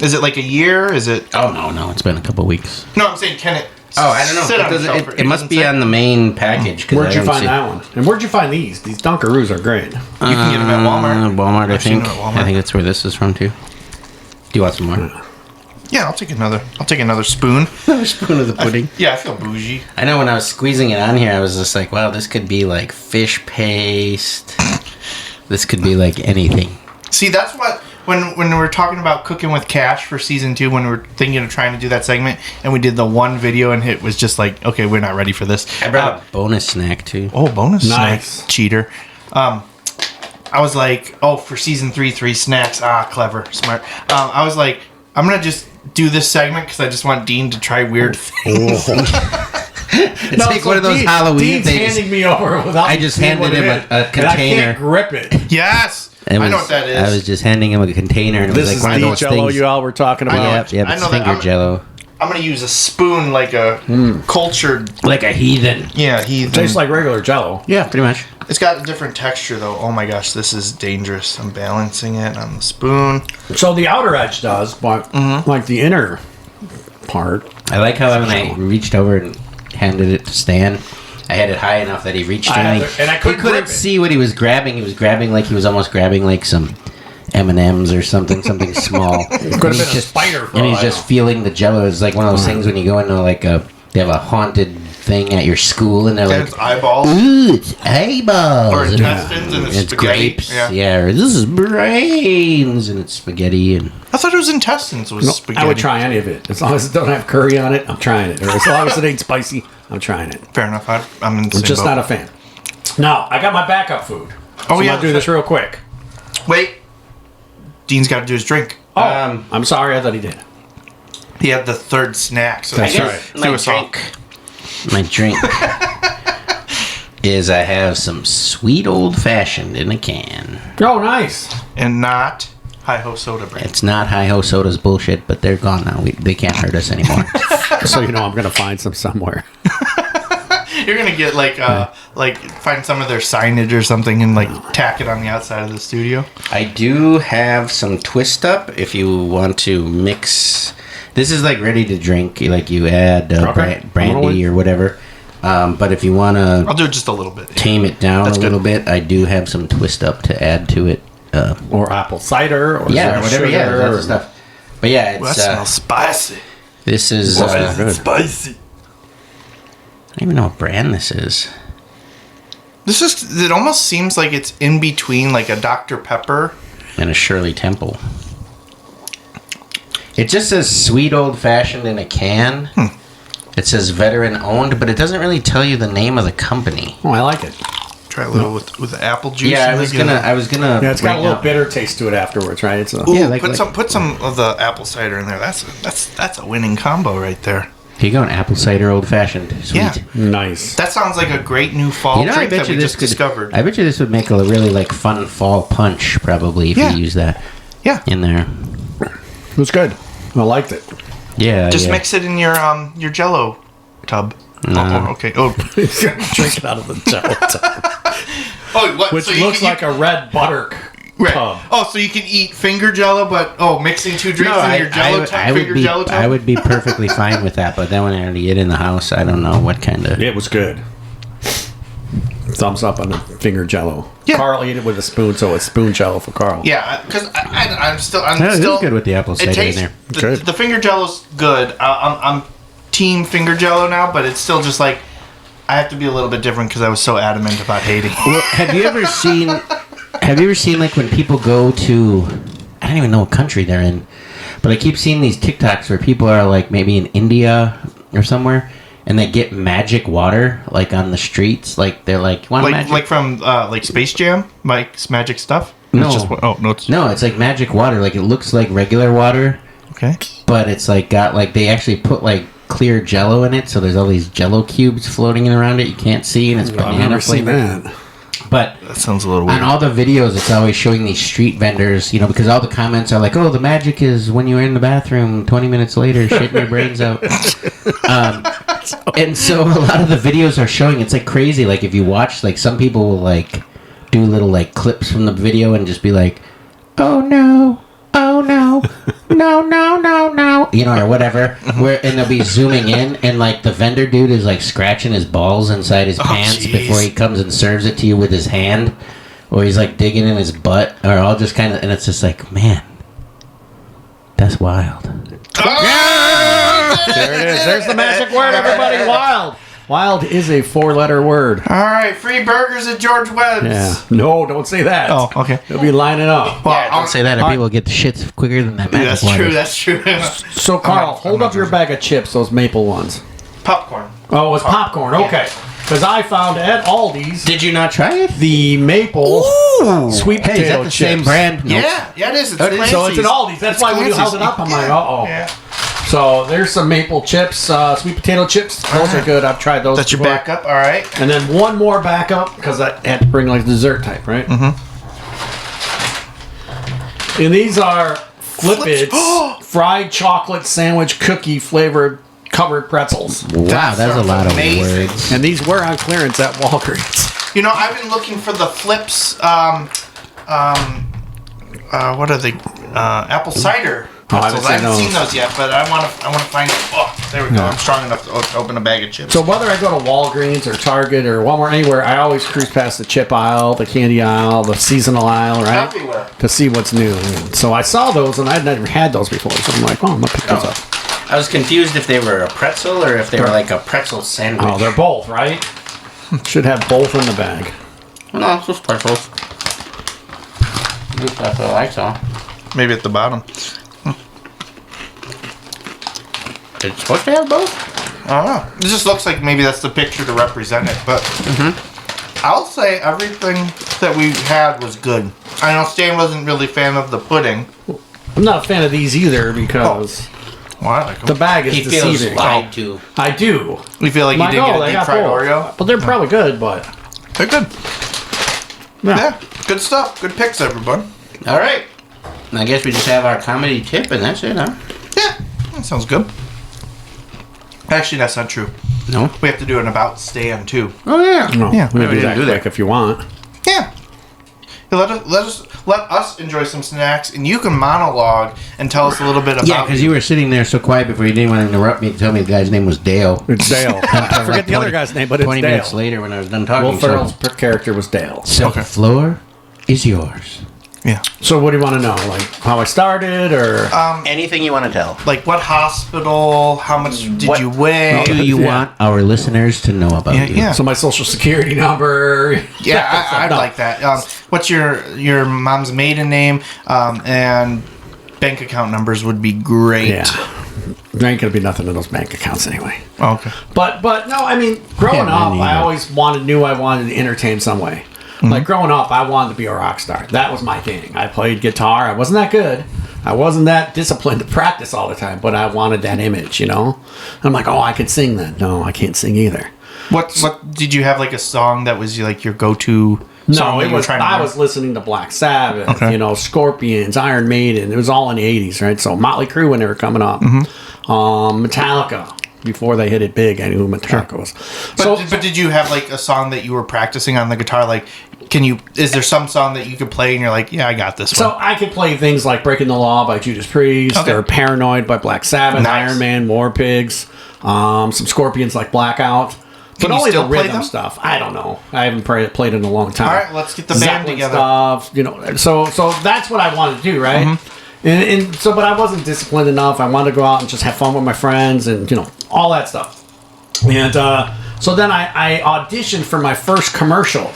Is it like a year? Is it? Oh no, it's been a couple weeks. No, I'm saying, can it? Oh, I don't know. Sit on the It, shelf doesn't- for- it must doesn't be say? on the main package. 'Cause Where'd I you don't find see- that one? And where'd you find these? These Dunkaroos are great. You can get them at Walmart. Walmart, I I've seen think. them at Walmart. I think that's where this is from too. Do you want some more? Yeah, I'll take another spoon. Another spoon of the pudding. Yeah, I feel bougie. I know when I was squeezing it on here, I was just like, wow, this could be like fish paste. This could be like anything. See, that's what when we were talking about cooking with cash for season 2, when we were thinking of trying to do that segment, and we did the one video, and it was just like, okay, we're not ready for this. I brought a bonus snack too. Oh, bonus Nice. snack, cheater. I was like, oh, for season 3 snacks. Ah, clever, smart. I was like, I'm gonna just do this segment because I just want Dean to try weird things. It's like one of those Halloween Dean's things. handing me over without. I just seeing what handed him it is, a and I container. can't grip it. Yes, It I was- know what that is. I was just handing him a container, and it This was is like one of the those Jello things. you all were talking I know about. it. Yep, I it's know that. finger Jello, I'm gonna use a spoon like a cultured. like a heathen. Yeah, he Tastes like regular Jello. Yeah, pretty much. It's got a different texture though. Oh my gosh, this is dangerous. I'm balancing it on the spoon. So the outer edge does, but like the inner part. I like how when I reached over and handed it to Stan, I had it high enough that he reached in. and I He couldn't couldn't grip it. see what he was grabbing. He was grabbing like he was almost grabbing like some M&Ms or something small. Could have been a spider for And all he's I just know. feeling the Jello. It's like one of those things when you go into like they have a haunted thing at your school, and they're And like, it's eyeballs "Ooh, it's eyeballs." or and intestines and it's it's spaghetti. grapes. Yeah. Or this is brains, and it's spaghetti. And I thought it was intestines. Was No, spaghetti. I would try any of it. As long as it don't have curry on it, I'm trying it. Or as long as it ain't spicy, I'm trying it. Fair enough. I'm in the I'm same just boat. not a fan. Now, I got my backup food. Oh, yeah, I'll do this real quick. Wait. Dean's got to do his drink. Oh, I'm sorry. I thought he did. He had the third snack. So That's he right. threw us off. my drink is I have some sweet old fashioned in a can. Oh, nice. And not Hi-Ho Soda brand. It's not Hi-Ho Soda's bullshit, but they're gone now. They can't hurt us anymore. So you know I'm going to find some somewhere. You're gonna get like find some of their signage or something and like tack it on the outside of the studio. I do have some Twist Up if you want to mix. This is like ready to drink. Like you add Okay. brandy or whatever. But if you want I'll to do it just a little bit. tame it down That's a good. little bit, I do have some Twist Up to add to it. Or apple cider. Or Yeah, or whatever. sugar, Yeah, lots or- of stuff. But yeah, it's Well, that smells spicy. this is. Spicy. I don't even know what brand this is. This is. It almost seems like it's in between like a Dr. Pepper. And a Shirley Temple. It just says sweet old fashioned in a can. It says veteran owned, but it doesn't really tell you the name of the company. Oh, I like it. Try a little with the apple juice. Yeah, and I was then get gonna. Yeah, it's got a bring little up- bitter taste to it afterwards, right? It's a, Ooh, Yeah, like- put some of the apple cider in there. That's a winning combo right there. Here you go, an apple cider old fashioned. Sweet. Yeah. nice. That sounds like a great new fall You know, I drink bet that you we this just could. discovered. I bet you this would make a really like fun fall punch, probably if Yeah. you use that Yeah. in there. It was good. I liked it. Yeah. Just mix it in your Jello tub. No. Oh, okay. Oh, Drink it out of the Jello tub. what? Which so you looks can- like a red butter Right. tub. Oh, so you can eat finger Jello, but mixing two drinks in your Jello tub, finger Jello tub. I would be perfectly fine with that, but then when I already eat in the house, I don't know what kind of. It was good. Thumbs up on the finger Jello. Yeah. Carl ate it with a spoon, so it's spoon Jello for Carl. Yeah, because I'm still. It was good with the apple It cider in tastes there. Good. the finger Jello's good. I'm team finger Jello now, but it's still just like I have to be a little bit different because I was so adamant about hating. Well, have you ever seen like when people go to, I don't even know what country they're in, but I keep seeing these TikToks where people are like maybe in India or somewhere, and they get magic water like on the streets, like they're like, want magic? like from like Space Jam, Mike's magic stuff. No. It's just, no, it's No, it's like magic water. Like it looks like regular water, okay. but it's like got like they actually put like clear Jello in it, so there's all these Jello cubes floating around it you can't see, and it's I've banana never seen flavored. that. But That sounds a little on weird. all the videos, it's always showing these street vendors, you know, because all the comments are like, "Oh, the magic is when you're in the bathroom 20 minutes later, shitting your brains out." And so a lot of the videos are showing it's like crazy. Like if you watch, like some people will like do little like clips from the video and just be like, "Oh no, oh no, no, no, no, no," you know, or whatever. Where and they'll be zooming in, and like the vendor dude is like scratching his balls inside his pants jeez. before he comes and serves it to you with his hand, or he's like digging in his butt, or all just kind of, and it's just like, man, that's wild. There it is. There's the magic word, everybody. Wild. Wild is a 4-letter word. All right, free burgers at George Webb's. Yeah. No, don't say that. Oh, okay. They'll be lining up. Well, Yeah, don't say that, or people get the shits quicker than that magic That's water. true. That's true. So, Carl, hold up your bag of chips, those maple ones. Popcorn. Oh, it's popcorn. Okay. Because I found at Aldi's Did you not try it? the maple sweet potato Hey, is that the chips. same brand? Nope. Yeah, it is. It's So it's Clancy's. an Aldi's. That's why when you held it up, I'm like, uh-oh. Yeah. So there's some maple chips, sweet potato chips. Those are good. I've tried those That's your before. backup. All right. And then one more backup, because I had to bring like dessert type, right? Mm-hmm. And these are Flippits fried chocolate sandwich cookie flavored covered pretzels. Wow, that's a sounds lot amazing. of words. And these were on clearance at Walgreens. You know, I've been looking for the Flips. What are they? Apple cider. Oh, I haven't pretzels. I haven't seen seen those. those yet, but I want to find. Oh, there we go. I'm strong enough to open a bag of chips. So whether I go to Walgreens or Target or Walmart, anywhere, I always cruise past the chip aisle, the candy aisle, the seasonal aisle, right? Everywhere. To see what's new. And so I saw those, and I'd never had those before. So I'm like, oh, I'm going to pick those up. I was confused if they were a pretzel or if they were like a pretzel sandwich. Oh, they're both, right? Should have both in the bag. No, it's just pretzels. At least that's what I saw. Maybe at the bottom. It's supposed to have both? I don't know. It just looks like maybe that's the picture to represent it, but I'll say everything that we had was good. I know Stan wasn't really a fan of the pudding. I'm not a fan of these either because Well, I like them. the bag is He feels deceiving. lied to. I do. We feel like you Like, did oh, get they a deep got fried both. Oreo. But they're probably good, but They're good. yeah. Yeah, good stuff. Good picks, everyone. All right. I guess we just have our comedy tip and that's it, huh? Yeah, that sounds good. Actually, that's not true. No? We have to do an about Stan too. Oh, yeah. No, Yeah, we we can do didn't that do that. quick if you want. Yeah. Let us enjoy some snacks, and you can monologue and tell us a little bit about. Yeah, because you were sitting there so quiet before you didn't want to interrupt me and tell me the guy's name was Dale. It's Dale. I forget the other guy's name, but it's 20 Dale. minutes later when I was done talking. Will Ferrell's character was Dale. So the floor is yours. Yeah. So what do you want to know? Like how I started or... Anything you want to tell. Like what hospital? How much did What you weigh? Do you want our listeners to know about you? Yeah. So my social security number. Yeah, I'd No. like that. What's your mom's maiden name? And bank account numbers would be great. Yeah. There ain't gonna be nothing in those bank accounts anyway. Oh, okay. But no, I mean, growing Yeah, up, me I neither. always knew I wanted to entertain some way. Like growing up, I wanted to be a rock star. That was my thing. I played guitar. I wasn't that good. I wasn't that disciplined to practice all the time, but I wanted that image, you know? I'm like, oh, I can sing then. No, I can't sing either. What did you have like a song that was like your go-to song that you were trying to I learn? was listening to Black Sabbath, Okay. Scorpions, Iron Maiden. It was all in the 80s, right? So Motley Crue when they were coming up. Metallica. Before they hit it big, I knew who Metallica was. But did you have like a song that you were practicing on the guitar? Like, is there some song that you could play and you're like, yeah, I got this one? So I could play things like Breaking the Law by Judas Priest, Okay. or Paranoid by Black Sabbath, Nice. Iron Man, War Pigs, some Scorpions like Blackout. Can But you only still the play rhythm them? stuff. I don't know. I haven't played in a long time. All right, let's get the band Zeppelin together. Stuff, so that's what I wanted to do, right? And so, but I wasn't disciplined enough. I wanted to go out and just have fun with my friends and, all that stuff. And so then I auditioned for my first commercial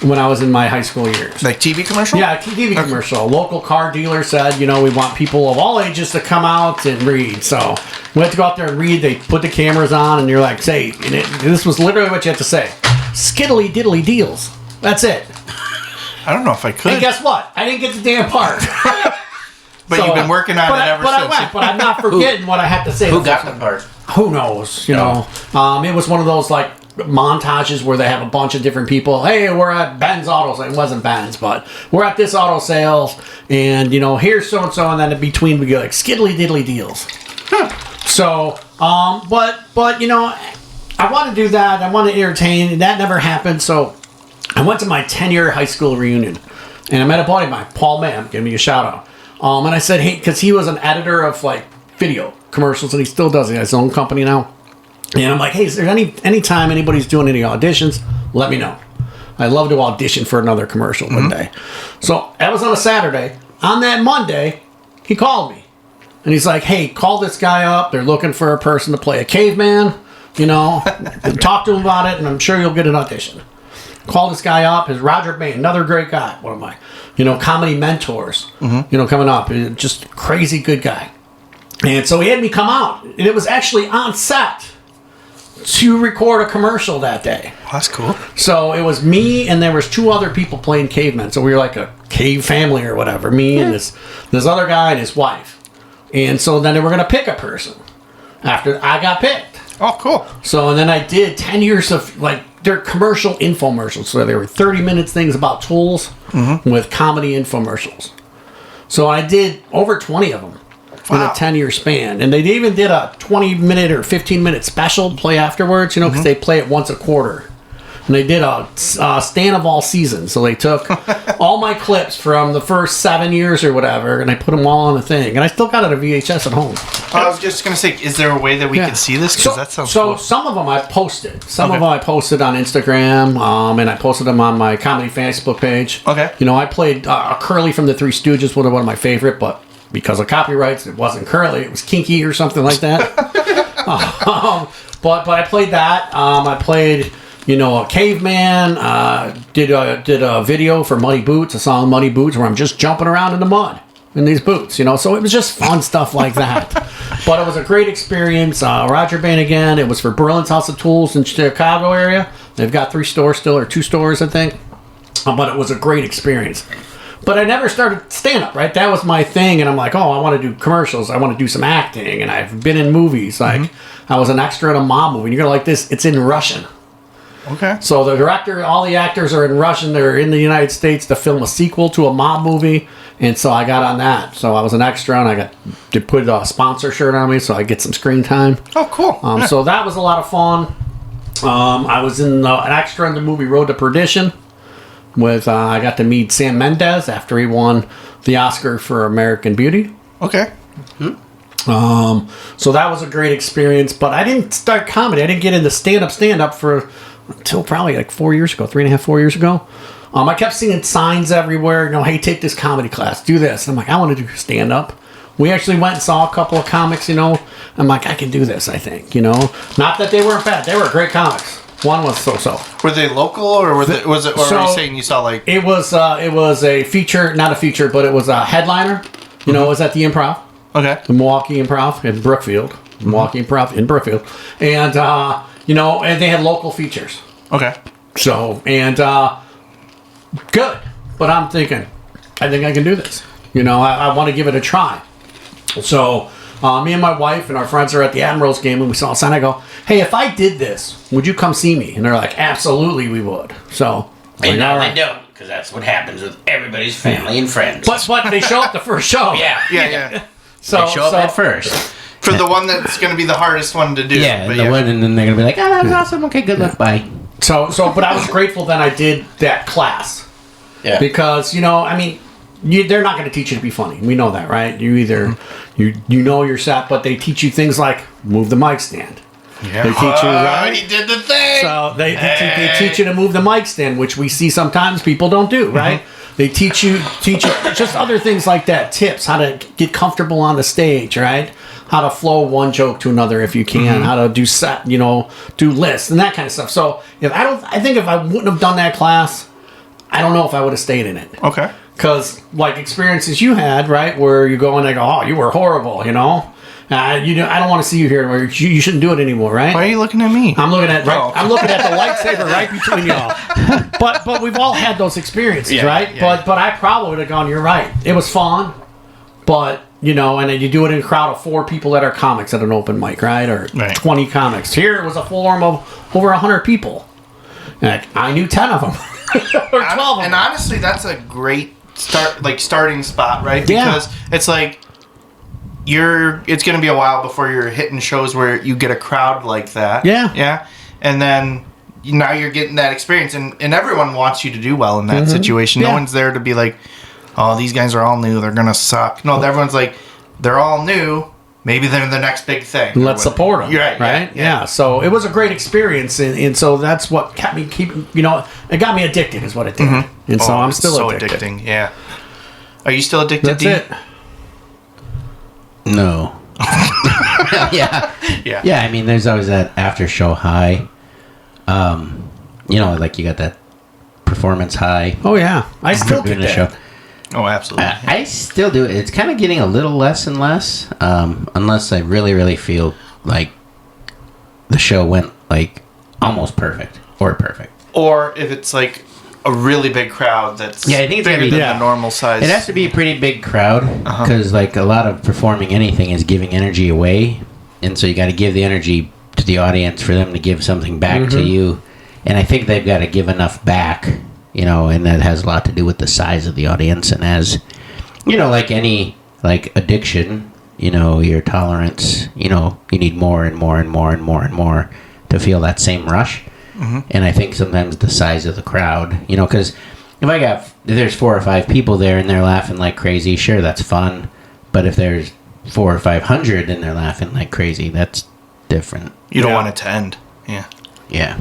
when I was in my high school years. Like TV commercial? Yeah, a TV commercial. A local car dealer said, we want people of all ages to come out and read. So we had to go out there and read. They put the cameras on, and you're like, say, this was literally what you had to say. Skiddly diddly deals. That's it. I don't know if I could. And guess what? I didn't get the damn part. But you've been working on it ever but since. I went, but I'm not forgetting what I had to say. Who got the part? Who knows? It was one of those like montages where they have a bunch of different people. Hey, we're at Ben's Auto Sales. It wasn't Ben's, but we're at this auto sales, and here's so and so, and then in between we go like skiddly diddly deals. So, but I want to do that. I want to entertain, and that never happened. So, I went to my 10-year high school reunion, and I met a buddy of mine, Paul May. I'm giving you a shout out. And I said, hey, because he was an editor of like video commercials, and he still does. He has his own company now. And I'm like, hey, is there any time anybody's doing any auditions? Let me know. I'd love to audition for another commercial one day. So that was on a Saturday. On that Monday, he called me. And he's like, hey, call this guy up. They're looking for a person to play a caveman. Talk to him about it, and I'm sure you'll get an audition. Call this guy up. Is Roger Bain, another great guy. One of my, comedy mentors. Coming up. Just crazy good guy. And so he had me come out. And it was actually on set to record a commercial that day. Oh, that's cool. So it was me, and there was 2 other people playing cavemen. So we were like a cave family or whatever. Me and this other guy and his wife. And so then they were going to pick a person after I got picked. Oh, cool. So, and then I did 10 years of, they're commercial infomercials. So they were 30 minutes things about tools with comedy infomercials. So I did over 20 of them in a 10-year span. And they even did a 20-minute or 15-minute special play afterwards, because they play it once a quarter. And they did a Stan of all seasons. So they took all my clips from the first 7 years or whatever, and I put them all on the thing. And I still got it on VHS at home. I was just going to say, is there a way that we can see this? Because that sounds so cool. some of them I posted. Some of them I posted on Instagram, and I posted them on my comedy Facebook page. Okay. I played Curly from the Three Stooges, one of my favorite, but because of copyrights, it wasn't Curly. It was Kinky or something like that. But I played that. I played... a caveman, did a video for Muddy Boots, a song Muddy Boots, where I'm just jumping around in the mud in these boots, so it was just fun stuff like that. But it was a great experience. Roger Bain again, it was for Berlin's House of Tools in Chicago area. They've got 3 stores still, or 2 stores, I think. But it was a great experience. But I never started stand-up, right? That was my thing, and I'm like, I want to do commercials. I want to do some acting, and I've been in movies. Like, I was an extra in a mob movie. And you're going to like this. It's in Russian. Okay. So the director, all the actors are in Russian. They're in the United States to film a sequel to a mob movie, and so I got on that. So I was an extra, and I got to put a sponsor shirt on me, so I get some screen time. Oh, cool. Yeah. So that was a lot of fun. I was in an extra in the movie Road to Perdition. I got to meet Sam Mendes after he won the Oscar for American Beauty. Okay. So that was a great experience, but I didn't start comedy. I didn't get into stand-up until probably like 4 years ago, 3.5, 4 years ago. I kept seeing signs everywhere, hey, take this comedy class, do this. And I'm like, I want to do stand-up. We actually went and saw a couple of comics, I'm like, I can do this, I think, Not that they weren't bad. They were great comics. One was so-so. Were they local, or were you saying you saw like... It was a feature, not a feature, but it was a headliner. It was at the Improv. Okay. The Milwaukee Improv in Brookfield. Milwaukee Improv in Brookfield. And, and they had local features. Okay. So, and good. But I'm thinking, I think I can do this. I want to give it a try. So, me and my wife and our friends are at the Admirals game, and we saw a sign. I go, hey, if I did this, would you come see me? And they're like, absolutely we would. So, And no, they don't, because that's what happens with everybody's family and friends. But they show up the first show. Yeah. So They show up at first. For the one that's going to be the hardest one to do. Yeah, but and then they're gonna be like, "Oh, that was awesome. Okay, good luck. Bye." But I was grateful that I did that class. Yeah. Because, I mean, they're not going to teach you to be funny. We know that, right? You either, you know your set, but they teach you things like move the mic stand. Yeah. They teach you, right? He did the thing. So they teach you to move the mic stand, which we see sometimes people don't do, right? They teach you just other things like that, tips, how to get comfortable on the stage, right? How to flow one joke to another if you can, how to do set, do lists and that kind of stuff. So I think if I wouldn't have done that class, I don't know if I would have stayed in it. Okay. Because like experiences you had, right, where you go and they go, oh, you were horrible, I don't want to see you here. Or you shouldn't do it anymore, right? Why are you looking at me? I'm looking at the lightsaber right between y'all. But we've all had those experiences, right? Yeah. But I probably would have gone. You're right. It was fun, but and then you do it in a crowd of 4 people that are comics at an open mic, right? Or 20 comics. Here it was a forum of over 100 people. And I knew 10 of them or 12 of them. And honestly, that's a great starting spot, right? Yeah. Because it's like it's going to be a while before you're hitting shows where you get a crowd like that. Yeah. Yeah. And then now you're getting that experience, and everyone wants you to do well in that situation. No one's there to be like, oh, these guys are all new, they're going to suck. No, everyone's like, they're all new, maybe they're the next big thing. Let's support them. Right? Yeah. So it was a great experience, and so that's what kept me it got me addicted is what it did. And so I'm still addicted. Addicting, yeah. Are you still addicted? That's it. No. Yeah. I mean, there's always that after show high. Like you got that performance high. Oh yeah, I still get doing a that. show. Oh, absolutely. I still do it. It's kind of getting a little less and less, unless I really, really feel like the show went like almost perfect or perfect. Or if it's like a really big crowd that's I think it's bigger gonna be than the normal size. It has to be a pretty big crowd because like a lot of performing anything is giving energy away, and so you got to give the energy to the audience for them to give something back to you, and I think they've got to give enough back, and that has a lot to do with the size of the audience, and as like any addiction, your tolerance, you need more and more and more and more and more to feel that same rush. And I think sometimes the size of the crowd, because if there's 4 or 5 people there and they're laughing like crazy, sure, that's fun. But if there's 400 or 500 and they're laughing like crazy, that's different. You don't want it to end. Yeah. Yeah.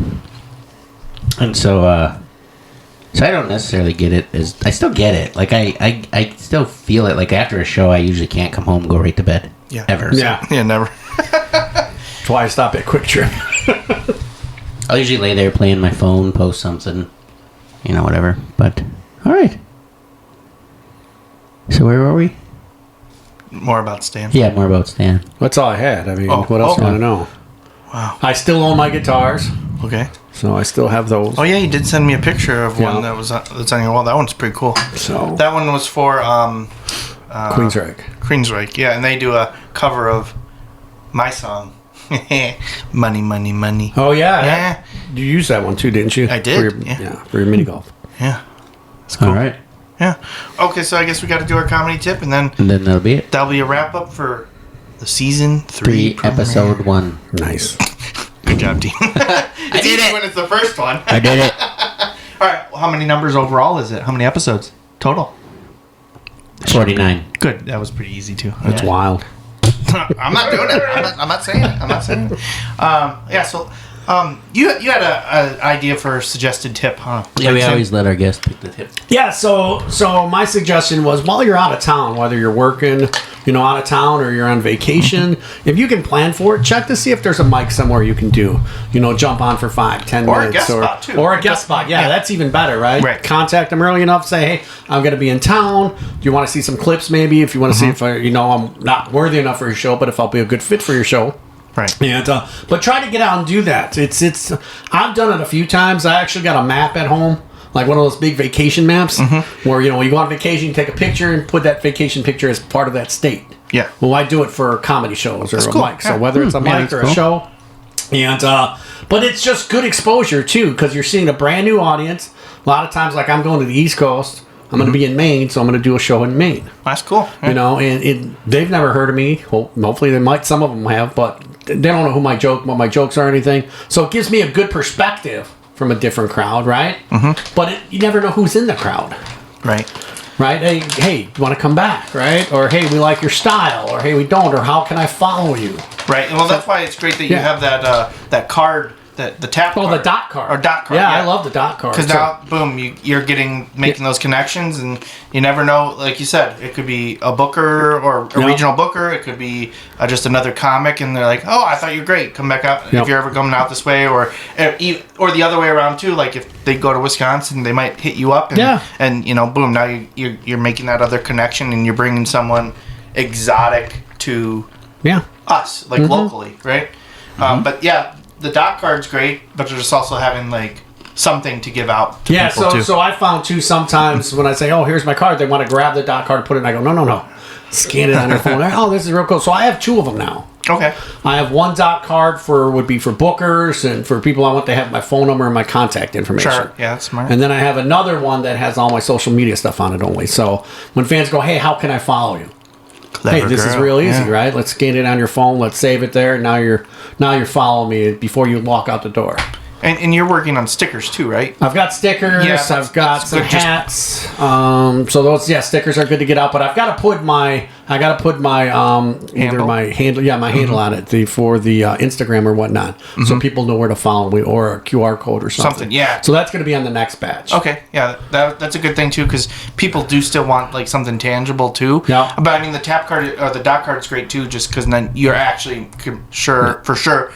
And so I don't necessarily get it. I still get it. Like I still feel it. Like after a show, I usually can't come home and go right to bed. Yeah. Ever. Yeah. Yeah, never. That's why I stop at Quick Trip. I'll usually lay there playing my phone, post something, whatever. But, all right. So where were we? More about Stan. Yeah, more about Stan. That's all I had. I mean, Oh, what else do you okay. want to know? Wow. I still own my guitars, Okay. so I still have those. Oh yeah, you did send me a picture of one Yeah. that's on your wall. That one's pretty cool. So That one was for Queensryche. Queensryche. Yeah, and they do a cover of my song. Money, money, money. Oh yeah, Yeah. You used that one too, didn't you? I did, For your, yeah. for your mini golf. Yeah. It's cool. All right. Yeah. Okay, so I guess we got to do our comedy tip, and then And then that'll be it. that'll be a wrap up for the season 3 episode 1. Nice. Good job, Dean. It's easy when it's the first one. I did it. All right. Well, how many numbers overall is it? How many episodes total? 49. Good. That was pretty easy too. That's wild. I'm not doing it. I'm not saying it. I'm not saying it. Yeah. So, you had an idea for a suggested tip, huh? Yeah, we always let our guests pick the tip. Yeah, so my suggestion was while you're out of town, whether you're working, out of town or you're on vacation, if you can plan for it, check to see if there's a mic somewhere you can do. Jump on for 5-10 Or a minutes. guest spot, too. Or a guest spot. Yeah, that's even better, right? Right. Contact them early enough, say, hey, I'm going to be in town. Do you want to see some clips maybe? If you want to see if I'm not worthy enough for your show, but if I'll be a good fit for your show. Right. And but try to get out and do that. It's I've done it a few times. I actually got a map at home, like one of those big vacation maps, where you go on vacation, you take a picture and put that vacation picture as part of that state. Yeah. Well, I do it for comedy shows or a cool. mic. So Yeah. whether it's a mic that's or cool. a show, and But it's just good exposure, too, because you're seeing a brand new audience. A lot of times, like I'm going to the East Coast. I'm going to be in Maine, so I'm going to do a show in Maine. That's cool. Yeah. You know, and they've never heard of me. Hopefully, they might. Some of them have, but they don't know what my jokes are or anything. So it gives me a good perspective from a different crowd, right? Mm-hmm. But you never know who's in the crowd. Right. Right? Hey, you want to come back, right? Or, hey, we like your style. Or, hey, we don't. Or, how can I follow you? Right. Well, that's why it's great that you have that card, the tap card. Oh, the dot card. Or dot card. Yeah, I love the dot card. Because now, boom, you're making those connections, and you never know. Like you said, it could be a booker or a regional booker. It could be just another comic, and they're like, "Oh, I thought you were great. Come back out if you're ever coming out this way," or the other way around too. Like if they go to Wisconsin, they might hit you up, and boom, now you're making that other connection, and you're bringing someone exotic to us, like locally, right? But yeah. The dot card's great, but they're just also having like something to give out to people too. So I found too sometimes when I say, "Oh, here's my card," they want to grab the dot card, put it, and I go, "No, scan it on your phone." Oh, this is real cool. So I have 2 of them now. Okay. I have one dot card would be for bookers and for people I want to have my phone number and my contact information. Sure. Yeah, that's smart. And then I have another one that has all my social media stuff on it only. So when fans go, "Hey, how can I follow you?" Clever this is real easy, right? Let's scan it on your phone. Let's save it there. Now you're following me before you walk out the door. And you're working on stickers too, right? I've got stickers. Yeah, I've got some hats. So those, stickers are good to get out. But I've got to put my handle. My handle on it for the Instagram or whatnot, so people know where to follow me, or a QR code or something. Yeah. So that's going to be on the next batch. Okay. Yeah, that's a good thing too, because people do still want like something tangible too. Yeah. But I mean, the tap card or the dot card's great too, just because then you're actually for sure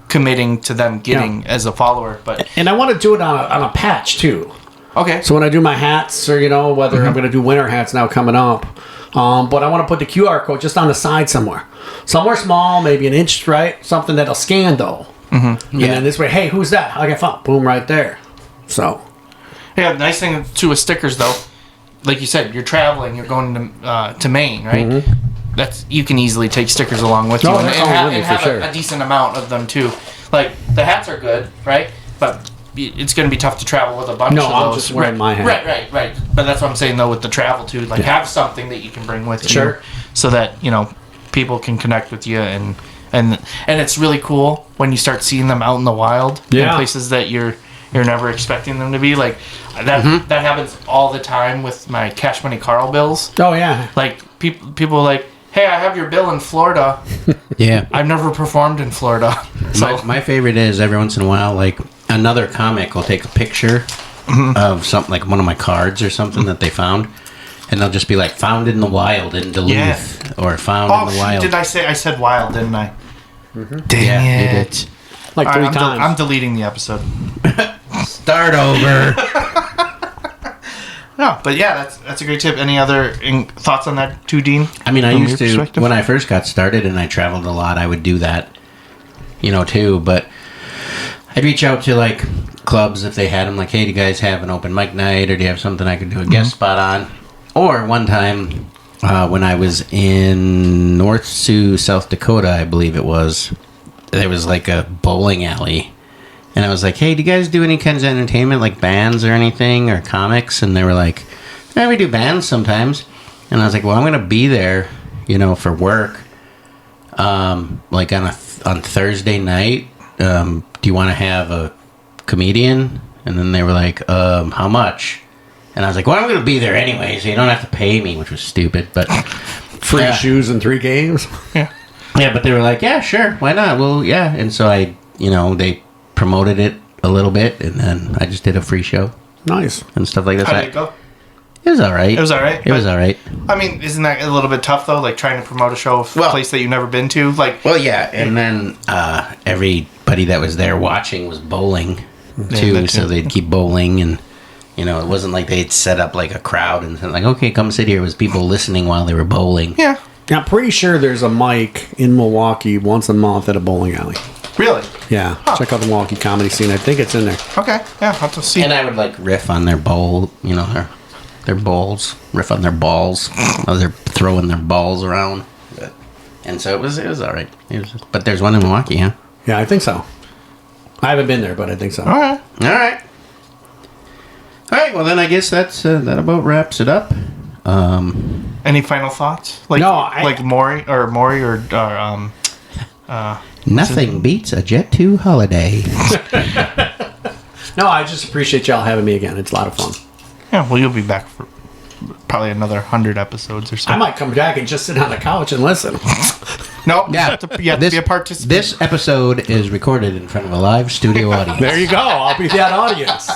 committing to them getting as a follower. And I want to do it on a patch too. Okay. So when I do my hats, or whether I'm going to do winter hats now coming up, but I want to put the QR code just on the side somewhere small, maybe an inch, right? Something that'll scan though. Mm-hmm. Yeah. And then this way, hey, who's that? I get found. Boom, right there. So. Yeah, the nice thing too with stickers though, like you said, you're traveling, you're going to Maine, right? Mm-hmm. You can easily take stickers along with you and have a decent amount of them too. Like the hats are good, right? But it's going to be tough to travel with a bunch of those. No, I'm just wearing my hat. Right. But that's what I'm saying though with the travel too. Like have something that you can bring with you, so that people can connect with you, and it's really cool when you start seeing them out in the wild in places that you're never expecting them to be. Like that happens all the time with my Cash Money Carl bills. Oh yeah. Like people are like, "Hey, I have your bill in Florida." Yeah. I've never performed in Florida. So my favorite is every once in a while, like another comic will take a picture of something, like one of my cards or something that they found, and they'll just be like, "Found in the wild in Duluth," or "Found in the wild." Did I said wild, didn't I? Mm-hmm. Dang it. Like 3 times. I'm deleting the episode. Start over. No, but yeah, that's a great tip. Any other thoughts on that too, Dean? I mean, I used to, when I first got started and I traveled a lot, I would do that, too. But I'd reach out to like clubs if they had them, like, "Hey, do you guys have an open mic night, or do you have something I could do a guest spot on?" Or one time when I was in North Sioux, South Dakota, I believe it was, there was like a bowling alley. And I was like, "Hey, do you guys do any kinds of entertainment, like bands or anything, or comics?" And they were like, "Yeah, we do bands sometimes." And I was like, "Well, I'm going to be there, for work, like on Thursday night. Do you want to have a comedian?" And then they were like, "How much?" And I was like, "Well, I'm going to be there anyway, so you don't have to pay me," which was stupid, but free shoes and 3 games. Yeah. Yeah, but they were like, "Yeah, sure, why not?" Well, yeah, and so they promoted it a little bit, and then I just did a free show. Nice. And stuff like that. How did it go? It was all right. It was all right? It was all right. I mean, isn't that a little bit tough, though? Like, trying to promote a show of a place that you've never been to? Well, yeah, and then everybody that was there watching was bowling, too, so they'd keep bowling, and, it wasn't like they'd set up, like, a crowd and like, "Okay, come sit here." It was people listening while they were bowling. Yeah. I'm pretty sure there's a mic in Milwaukee once a month at a bowling alley. Really? Yeah. Huh. Check out the Milwaukee comedy scene. I think it's in there. Okay. Yeah, I'll have to see. And I would, like, riff on their bowl, their bowls. Riff on their balls. While they're throwing their balls around. And so it was all right. But there's one in Milwaukee, huh? Yeah, I think so. I haven't been there, but I think so. All right. Well, then I guess that about wraps it up. Any final thoughts? Like, No, like Maury or Nothing beats a Jet 2 holiday. No, I just appreciate y'all having me again. It's a lot of fun. yeah. Well, you'll be back for probably another 100 episodes or so. I might come back and just sit on the couch and listen. No, Yeah. you have to be a participant. This episode is recorded in front of a live studio audience. There you go. I'll be that audience.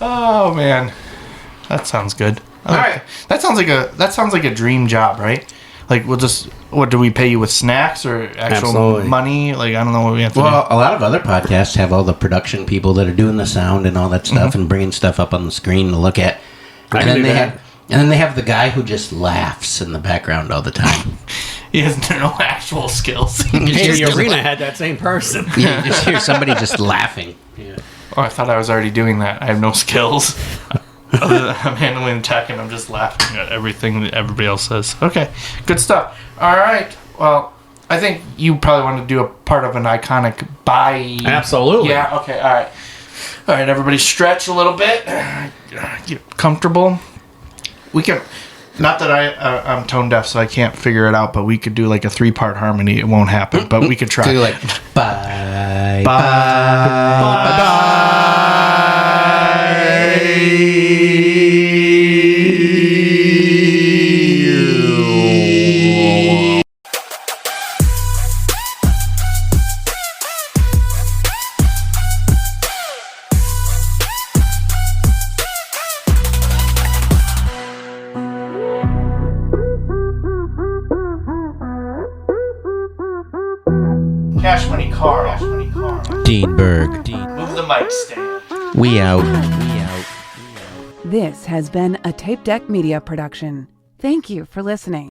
Oh man, that sounds good. All right. That sounds like a dream job, right? Like what do we pay you with snacks or actual Absolutely. money? Like I don't know what we have to Well, a lot of other podcasts have all the production people that are doing the sound and all that stuff and bringing stuff up on the screen to look at. I And can then do they that. have and then they have the guy who just laughs in the background all the time. do. He has no actual skills. You just Hey, hear- the arena had that same person. you just hear somebody just laughing. Yeah. Oh, I thought I was already doing that. I have no skills. Other than I'm handling the tech and I'm just laughing at everything that everybody else says. Okay, good stuff. All right. Well, I think you probably want to do a part of an iconic bye. Absolutely. Yeah. Okay. All right. All right. Everybody, stretch a little bit. Get comfortable. We can. Not that I'm tone deaf, so I can't figure it out. But we could do like a 3-part harmony. It won't happen, but we could try. So you're like, bye, Cash Money Carl. Dean Berg. Move the mic stand. We out. This has been a Tape Deck Media production. Thank you for listening.